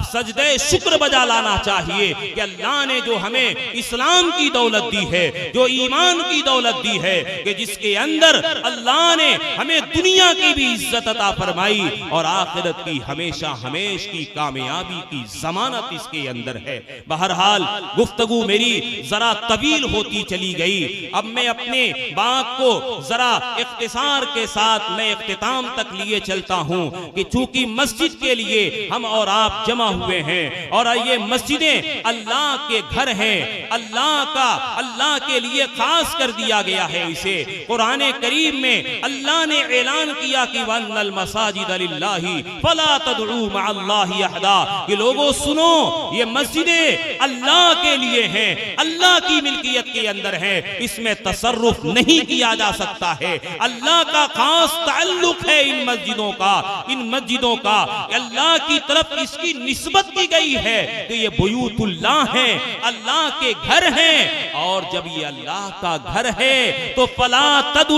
S3: सजदे शुक्र बजा लाना चाहिए कि अल्लाह ने जो हमें इस्लाम की दौलत दी है, जो ईमान की दौलत दी है, कि जिसके अंदर अल्लाह ने हमें दुनिया की भी इज्जत अता फरमाई और आखिरत की हमेशा हमेश की कामयाबी की जमानत इसके अंदर है। बहरहाल गुफ्तगू मेरी जरा तवील होती चली गई। अब मैं अपने बात को जरा इख्तिसार के साथ मैं इख्तिताम तक लिए चलता हूं कि चूंकि मस्जिद के लिए हम और आप जमा हुए हैं और ये मस्जिदें अल्लाह के घर हैं, अल्लाह के लिए खास कर दिया गया है इसे। कुरान करीम में अल्लाह ने ऐलान किया कि वन्नल मसाजिद लिल्लाहि फला तदउ मअल्लाहि अहदा, कि लोगों सुनो, ये मस्जिदें अल्लाह के लिए हैं, अल्लाह की मिल्कियत के अंदर हैं, इसमें तसर्रुफ नहीं किया जा सकता है। अल्लाह का खास ताल्लुक है इन मस्जिदों का, अल्लाह की तरफ इसकी निस्बत की गई है कि ये बुयूतुल्लाह हैं, अल्लाह के घर हैं। और जब ये अल्लाह का घर है तो फला तदउ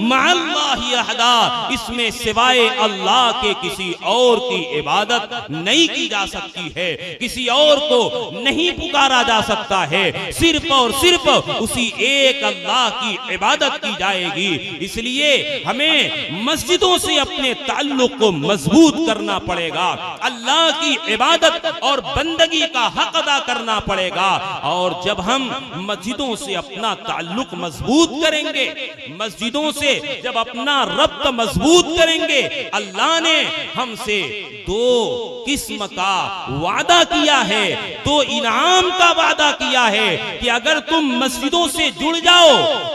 S3: मअल्लाहि अहदा, इसमें सिवाय अल्लाह के किसी और की इबादत नहीं की जा सकती है, किसी और को नहीं पुकारा जा सकता है, सिर्फ और सिर्फ उसी एक अल्लाह की इबादत की जाएगी। इसलिए हमें मस्जिदों से अपने ताल्लुक को मजबूत करना पड़ेगा, अल्लाह की इबादत और बंदगी का हक अदा करना पड़ेगा। और जब हम मस्जिदों से अपना ताल्लुक मजबूत करेंगे, मस्जिदों से जब अपना रब्त मजबूत करेंगे, अल्लाह ने हमसे 2 किस्म का वादा किया है, 2 इनाम का वादा किया है कि अगर तुम मस्जिदों से जुड़ जाओ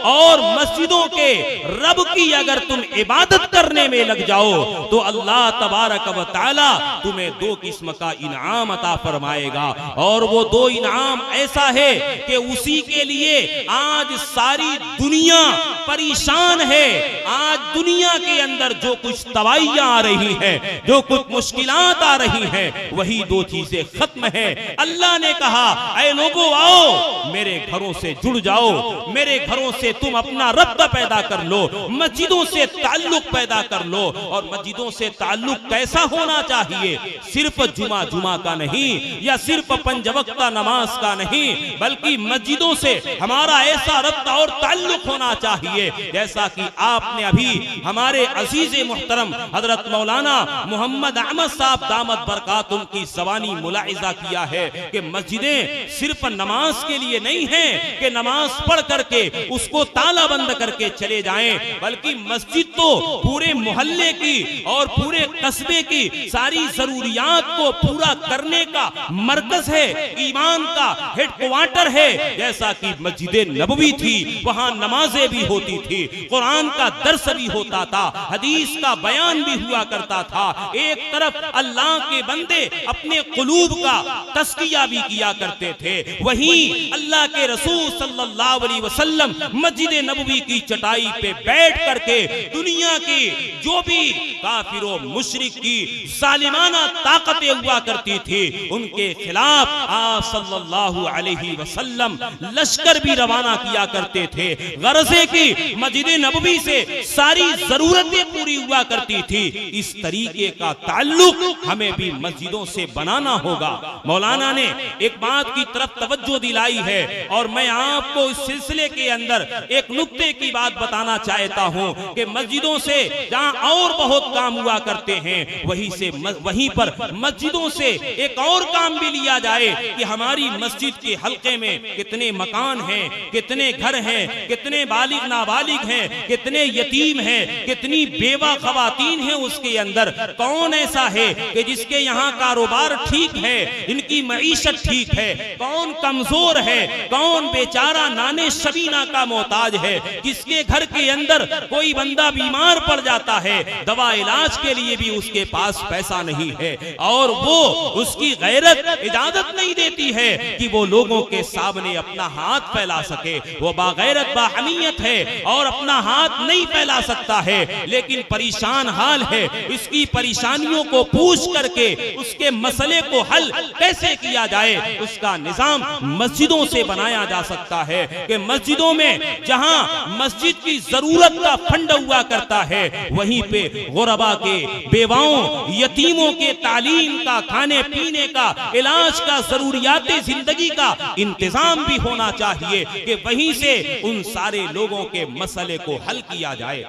S3: और मस्जिदों के रब की अगर तुम इबादत करने में लग जाओ तो अल्लाह तबारक व तआला तुम्हें 2 किस्म का इनाम अता फरमाएगा। और वो 2 इनाम ऐसा है कि उसी के लिए आज सारी दुनिया परेशान है। आज दुनिया के अंदर जो कुछ तबाहियां आ रही हैं, जो कुछ मुश्किलात आ रही हैं, वही 2 चीजें खत्म है। अल्लाह ने कहा, ऐ लोगों आओ मेरे घरों से जुड़ जाओ, मेरे घरों से तुम अपना रब्त पैदा कर लो, मस्जिदों से ताल्लुक पैदा कर लो। और मस्जिदों से ताल्लुक कैसा होना चाहिए? सिर्फ जुमा का नहीं या सिर्फ 5 वक्त नमाज का नहीं, बल्कि मस्जिदों से हमारा ऐसा रब्त और ताल्लुक होना चाहिए जैसा कि आपने अभी हमारे अजीज मुहतरम हजरत मौलाना मोहम्मद अहमद साहब दामद बरकात की ज़बानी मुलाहिजा किया है कि मस्जिदें सिर्फ नमाज के लिए नहीं है कि नमाज पढ़ करके उसको ताला बंद करके चले जाएं, बल्कि मस्जिद तो पूरे मोहल्ले की और पूरे कस्बे की सारी जरूरियात को पूरा करने का मरकज है, ईमान का हेडक्वार्टर है। जैसा कि मस्जिद नबवी थी, वहां नमाजें भी होती थी, कुरान का दर्स भी होता था, हदीस का बयान भी हुआ करता था। एक तरफ अल्लाह के बंदे अपने कुलूब का तस्किया भी किया करते थे, वहीं अल्लाह के रसूल सल्लल्लाहु अलैहि वसल्लम मस्जिद नबवी की चटाई पे बैठ करके दुनिया की जो भी काफिरों मुशरिक की जालिमाना ताकतें हुआ करती थी, उनके खिलाफ आप सल्लल्लाहु अलैहि वसल्लम लश्कर भी रवाना किया करते थे। गरजे की मस्जिद नबवी से सारी जरूरतें पूरी हुआ करती थी। इस तरीके का ताल्लुक हमें भी मस्जिदों से बनाना होगा। मौलाना ने एक बात की तरफ तवज्जो दिलाई है और मैं आपको इस सिलसिले के अंदर एक नुक्ते की बात बताना चाहता हूं कि मस्जिदों से जहां और बहुत काम हुआ करते हैं, वहीं पर मस्जिदों से एक और काम भी लिया जाए कि हमारी मस्जिद के हल्के में कितने मकान हैं, कितने घर हैं, कितने बालिग नाबालिग हैं, कितने यतीम हैं, कितनी बेवा खवातीन हैं उसके अंदर। कौन ऐसा है कि जिसके यहाँ कारोबार ठीक है, इनकी मईशत ठीक है, कौन कमजोर है, कौन बेचारा नाने शबीना का मोहताज है, जिसके घर के अंदर कोई बंदा बीमार पड़ जाता है, दवा इलाज के लिए भी उसके पास पैसा नहीं है और वो उसकी गैरत इजाजत नहीं देती है कि वो लोगों के सामने अपना हाथ फैला सके। वो बागैरत बाहमियत है और अपना हाथ नहीं फैला सकता है, लेकिन परेशान हाल है। इसकी परेशानियों को पूछ करके उसके मसले को हल कैसे किया जाए, उसका निजाम मस्जिदों से बनाया जा सकता है कि मस्जिदों में जहां मस्जिद की जरूरत का फंड हुआ करता है, वहीं पे गुरबा के, बेवाओं, यतीमों के तालीम का, खाने पीने का, इलाज का, जरूरियाती जिंदगी का इंतजाम भी होना चाहिए कि वहीं से उन सारे लोगों के मसले को हल किया जाए।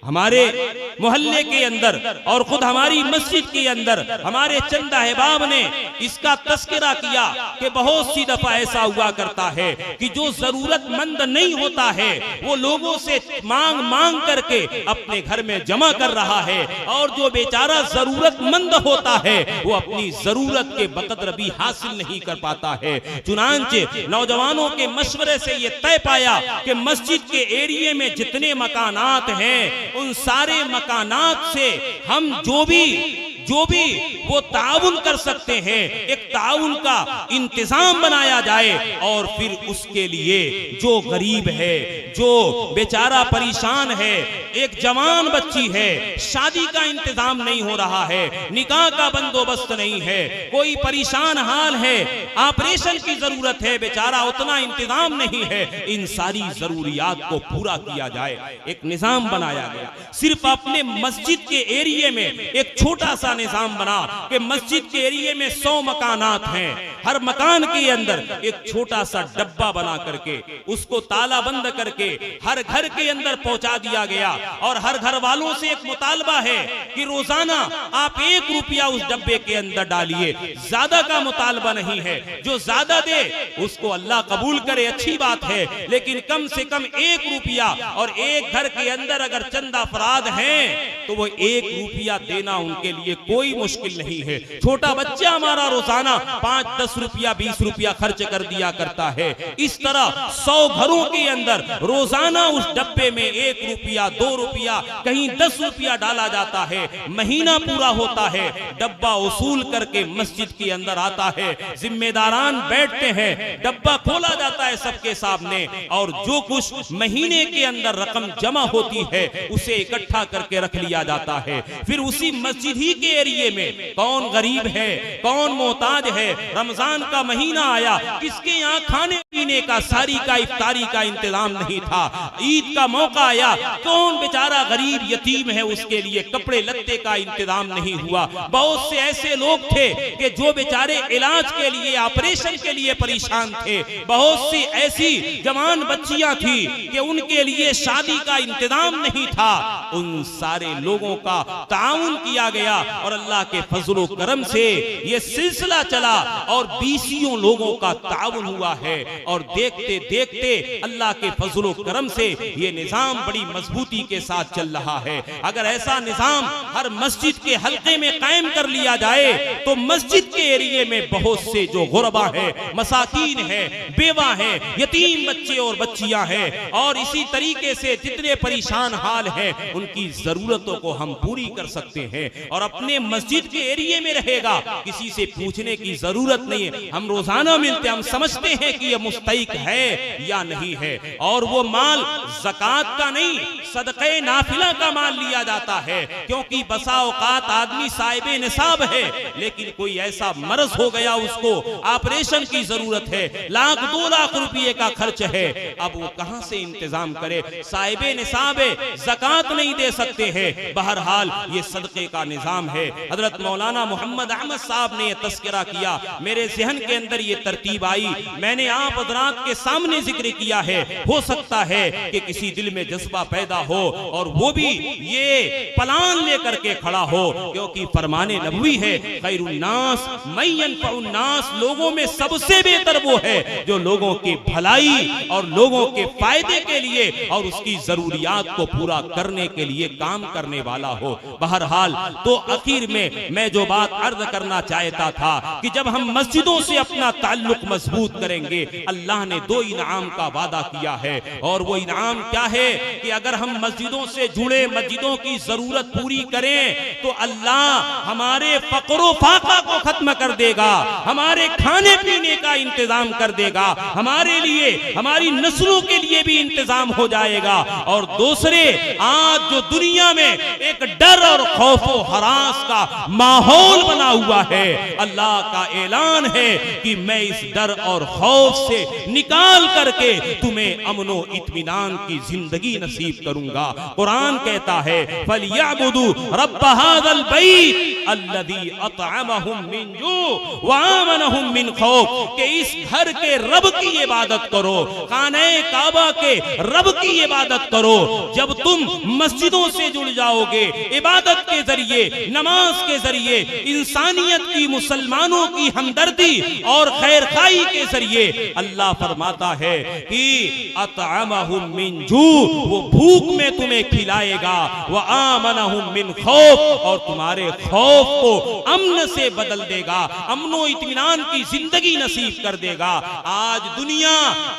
S3: हमारे मोहल्ले के अंदर और खुद हमारी मस्जिद के अंदर हमारे चंद अहबाब ने इसका तस्करा किया कि बहुत सी दफा ऐसा हुआ करता है कि जो जरूरतमंद नहीं होता है वो लोगों से मांग मांग करके अपने घर में जमा कर रहा है, और जो बेचारा जरूरतमंद होता है वो अपनी जरूरत के बकदर भी हासिल नहीं कर पाता है। चुनांचे नौजवानों के मशवरे से ये तय पाया कि मस्जिद के एरिया में जितने मकानात हैं, उन सारे मकानात से हम जो भी वो ताउन कर सकते हैं, एक ताउन का इंतजाम बनाया जाए और फिर उसके लिए जो गरीब है, जो बेचारा परेशान है, एक जवान बच्ची है, शादी का इंतजाम नहीं हो रहा है, निकाह का बंदोबस्त नहीं है, कोई परेशान हाल है, ऑपरेशन की जरूरत है, बेचारा उतना इंतजाम नहीं है, इन सारी जरूरियात को पूरा किया जाए। एक निजाम बनाया गया। सिर्फ अपने मस्जिद के एरिया में एक छोटा सा निजाम बना कि मस्जिद के एरिया में 100 मकानात हैं, हर मकान के अंदर एक छोटा सा डब्बा बना करके उसको ताला बंद करके हर घर के अंदर पहुंचा दिया गया। और हर घर वालों से एक मुतालबा है कि रोजाना आप 1 रुपया उस डब्बे के अंदर डालिए, ज्यादा का मुतालबा नहीं है। जो ज्यादा दे उसको अल्लाह कबूल करे, अच्छी बात है, लेकिन कम से कम 1 रुपया, और एक घर के अंदर अगर चंद अफराद हैं तो वो 1 रुपया देना उनके लिए कोई मुश्किल नहीं है। छोटा बच्चा हमारा रोजाना 5-10 रुपया 20 रुपया खर्च कर दिया करता है। इस तरह 100 घरों के अंदर रोजाना उस डब्बे में 1 रुपया 2 रुपया कहीं 10 रुपया डाला जाता है। महीना पूरा होता है, डब्बा वसूल करके मस्जिद के अंदर आता है, जिम्मेदारान बैठते हैं, डब्बा खोला जाता है सबके सामने, और जो कुछ महीने के अंदर रकम जमा होती है उसे इकट्ठा करके रख लिया जाता है। फिर उसी मस्जिद ही के एरिए में कौन गरीब है, कौन मोहताज है, रमजान का महीना आया, किसके यहाँ खाने पीने का, सारी का इफ्तारी का इंतजाम नहीं था, ईद का मौका आया, कौन बेचारा गरीब यतीम है उसके लिए कपड़े लत्ते का इंतजाम नहीं हुआ। बहुत से ऐसे लोग थे कि जो बेचारे इलाज के लिए, ऑपरेशन के लिए परेशान थे। बहुत सी ऐसी जवान बच्चियां थी कि उनके लिए शादी का इंतजाम नहीं था। उन सारे लोगों का ताउन किया गया और अल्लाह के फजलो करम से ये सिलसिला चला और 20 लोगों का ताउन हुआ है। और देखते देखते अल्लाह के फजलो करम से ये निजाम बड़ी मजबूती के साथ चल रहा है। अगर ऐसा निजाम हर मस्जिद के हल्के में कायम कर लिया जाए तो मस्जिद के एरिए में बहुत से जो गुरबा है, मसाकीन है, बेवा है, यतीम बच्चे और बच्चियां हैं, और इसी तरीके से जितने परेशान हाल हैं उनकी जरूरतों को हम पूरी कर सकते हैं। और अपने मस्जिद के एरिए में रहेगा, किसी से पूछने की जरूरत नहीं है। हम रोजाना मिलते, हम समझते हैं कि यह मुस्तहिक है या नहीं है। और वो माल ज़कात का नहीं, सदक़े नाफिला का माल लिया जाता है, क्योंकि बसा औकात आदमी साहिबे निसाब है लेकिन कोई ऐसा मर्ज हो गया, उसको ऑपरेशन की जरूरत है, 1-2 लाख रुपए का खर्च है, अब वो कहां से इंतजाम करे? साहिबे निसाब है, ज़कात नहीं दे सकते हैं। बहरहाल ये सदक़े का निजाम है। हजरत मौलाना मोहम्मद अहमद साहब ने यह तस्करा किया, मेरे ज़हन के अंदर ये तरतीब आई, मैंने आप हजरात के सामने जिक्र किया है। हो सकता है कि किसी दिल में जज्बा पैदा हो और वो भी ये प्लान लेकर के खड़ा हो, क्योंकि फरमाने नबवी है, खैरुन्नास मय्यनफउन्नास, लोगों में सबसे बेहतर वो है जो लोगों की भलाई और लोगों के फायदे के लिए और उसकी जरूरियात को पूरा करने के लिए काम करने वाला हो। बहरहाल तो आखिर में मैं जो बात अर्ज करना चाहता था कि जब हम मस्जिदों से अपना ताल्लुक मजबूत करेंगे, अल्लाह ने 2 इनाम का वादा किया है। और वो इनाम क्या है कि अगर हम मस्जिदों से जुड़े, मस्जिदों की जरूरत पूरी करें तो अल्लाह हमारे फकरो फाका को खत्म कर देगा, हमारे खाने पीने का इंतजाम कर देगा, हमारे लिए, हमारी नस्लों के लिए भी इंतजाम हो जाएगा। और दूसरे, आज जो दुनिया में एक डर और खौफो हरास का माहौल बना हुआ है, अल्लाह का ऐलान है कि मैं इस डर और खौफ से निकाल करके तुम्हें अमनो इत्मीनान की जिंदगी नसीब करूंगा। कुरान कहता है, फलियअबुदू रब्ब हाज़ल बैत अल्लज़ी अतअमहुम मिन जू व आमनहुम मिन खौफ, कि इस घर के रब की इबादत करो, खाने काबा के रब की इबादत करो। जब तुम मस्जिदों से जुड़ जाओगे, इबादत के जरिए, नमाज के जरिए, इंसानियत की, मुसलमानों की हमदर्दी और खैर खाई के जरिए, अल्लाह फरमाता है कि अतअमहुम मिन जू, वो भूख में तुम्हें खिलाएगा, व आमनहुम मिन खौफ, और तुम्हारे खौफ को अमन से बदल देगा, अमनो इत्मीनान की जिंदगी नसीब कर देगा। आज दुनिया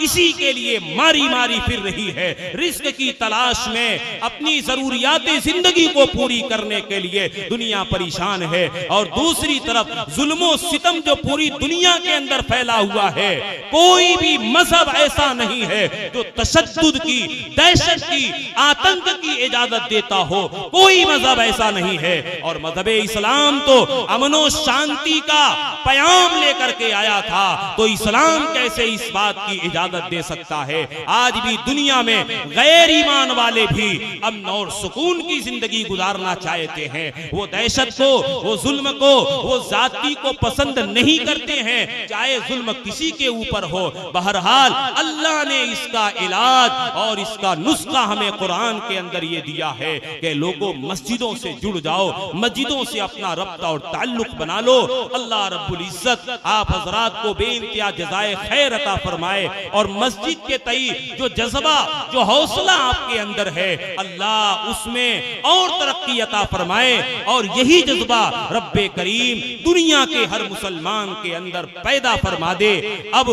S3: इसी के लिए मारी मारी फिर रही है, रिस्क की तलाश में, अपनी जरूरियातें जिंदगी को पूरी करने के लिए दुनिया परेशान है। और दूसरी तरफ जुल्मो सितम जो पूरी दुनिया के अंदर फैला हुआ है, कोई भी मजहब ऐसा नहीं है जो तशद्दुद की, दहशत की, आतंक की इजाजत देता हो, कोई मजहब ऐसा नहीं है। और मजहब इस्लाम तो अमनो शांति का पैगाम लेकर के आया था, तो इस्लाम कैसे इस बात की इजाजत दे सकता है? आज भी दुनिया में गैर ईमान वाले भी अमन और सुकून की जिंदगी गुजारना चाहते हैं। वो दहशत को, वो जुल्म को, वो जाति को पसंद नहीं करते हैं, चाहे जुल्म किसी के ऊपर हो। बहरहाल अल्लाह ने इसका इलाज और इसका नुस्खा हमें कुरान के अंदर ये दिया है कि लोगों मस्जिदों से जुड़ जाओ, मस्जिदों से अपना रब्ता और ताल्लुक बना लो। अल्लाह रब्बुल इज्जत आप हजरात को बेइंतहा जज़ाए खैर अता फरमाए, और मस्जिद के तई जो जज्बा, जो हौसला आपके अंदर है, अल्लाह उसमें और तरक्की अता फरमाए, और यही जज्बा रब्बे करीम दुनिया के हर मुसलमान के अंदर पैदा फरमा दे। अब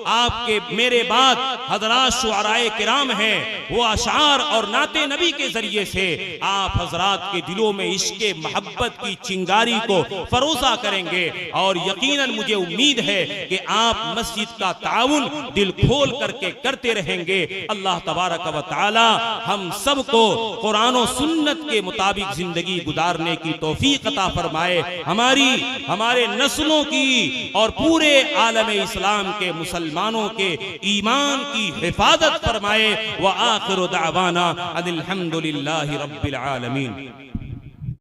S3: आपके मेरे बाद हजरात शुअराए किराम हैं, वो अशार और नाते नबी के जरिए से आप हजरात के दिलों में इश्क़े मोहब्बत की चिंगारी को फरोजा करेंगे। और यकीनन मुझे उम्मीद है कि आप मस्जिद का ताउन दिल खोल करके करते रहेंगे। अल्लाह तबारक व तआला हम सबको कुरान और सुन्नत के मुताबिक जिंदगी गुजारने की तौफीक अता फरमाए, हमारे नस्लों की और पूरे आलम इस्लाम के मुसलमानों के ईमान की हिफाजत फरमाए। व आखिरु दावाना अनिल हम्दुलिल्लाहि रब्बिल आलमीन।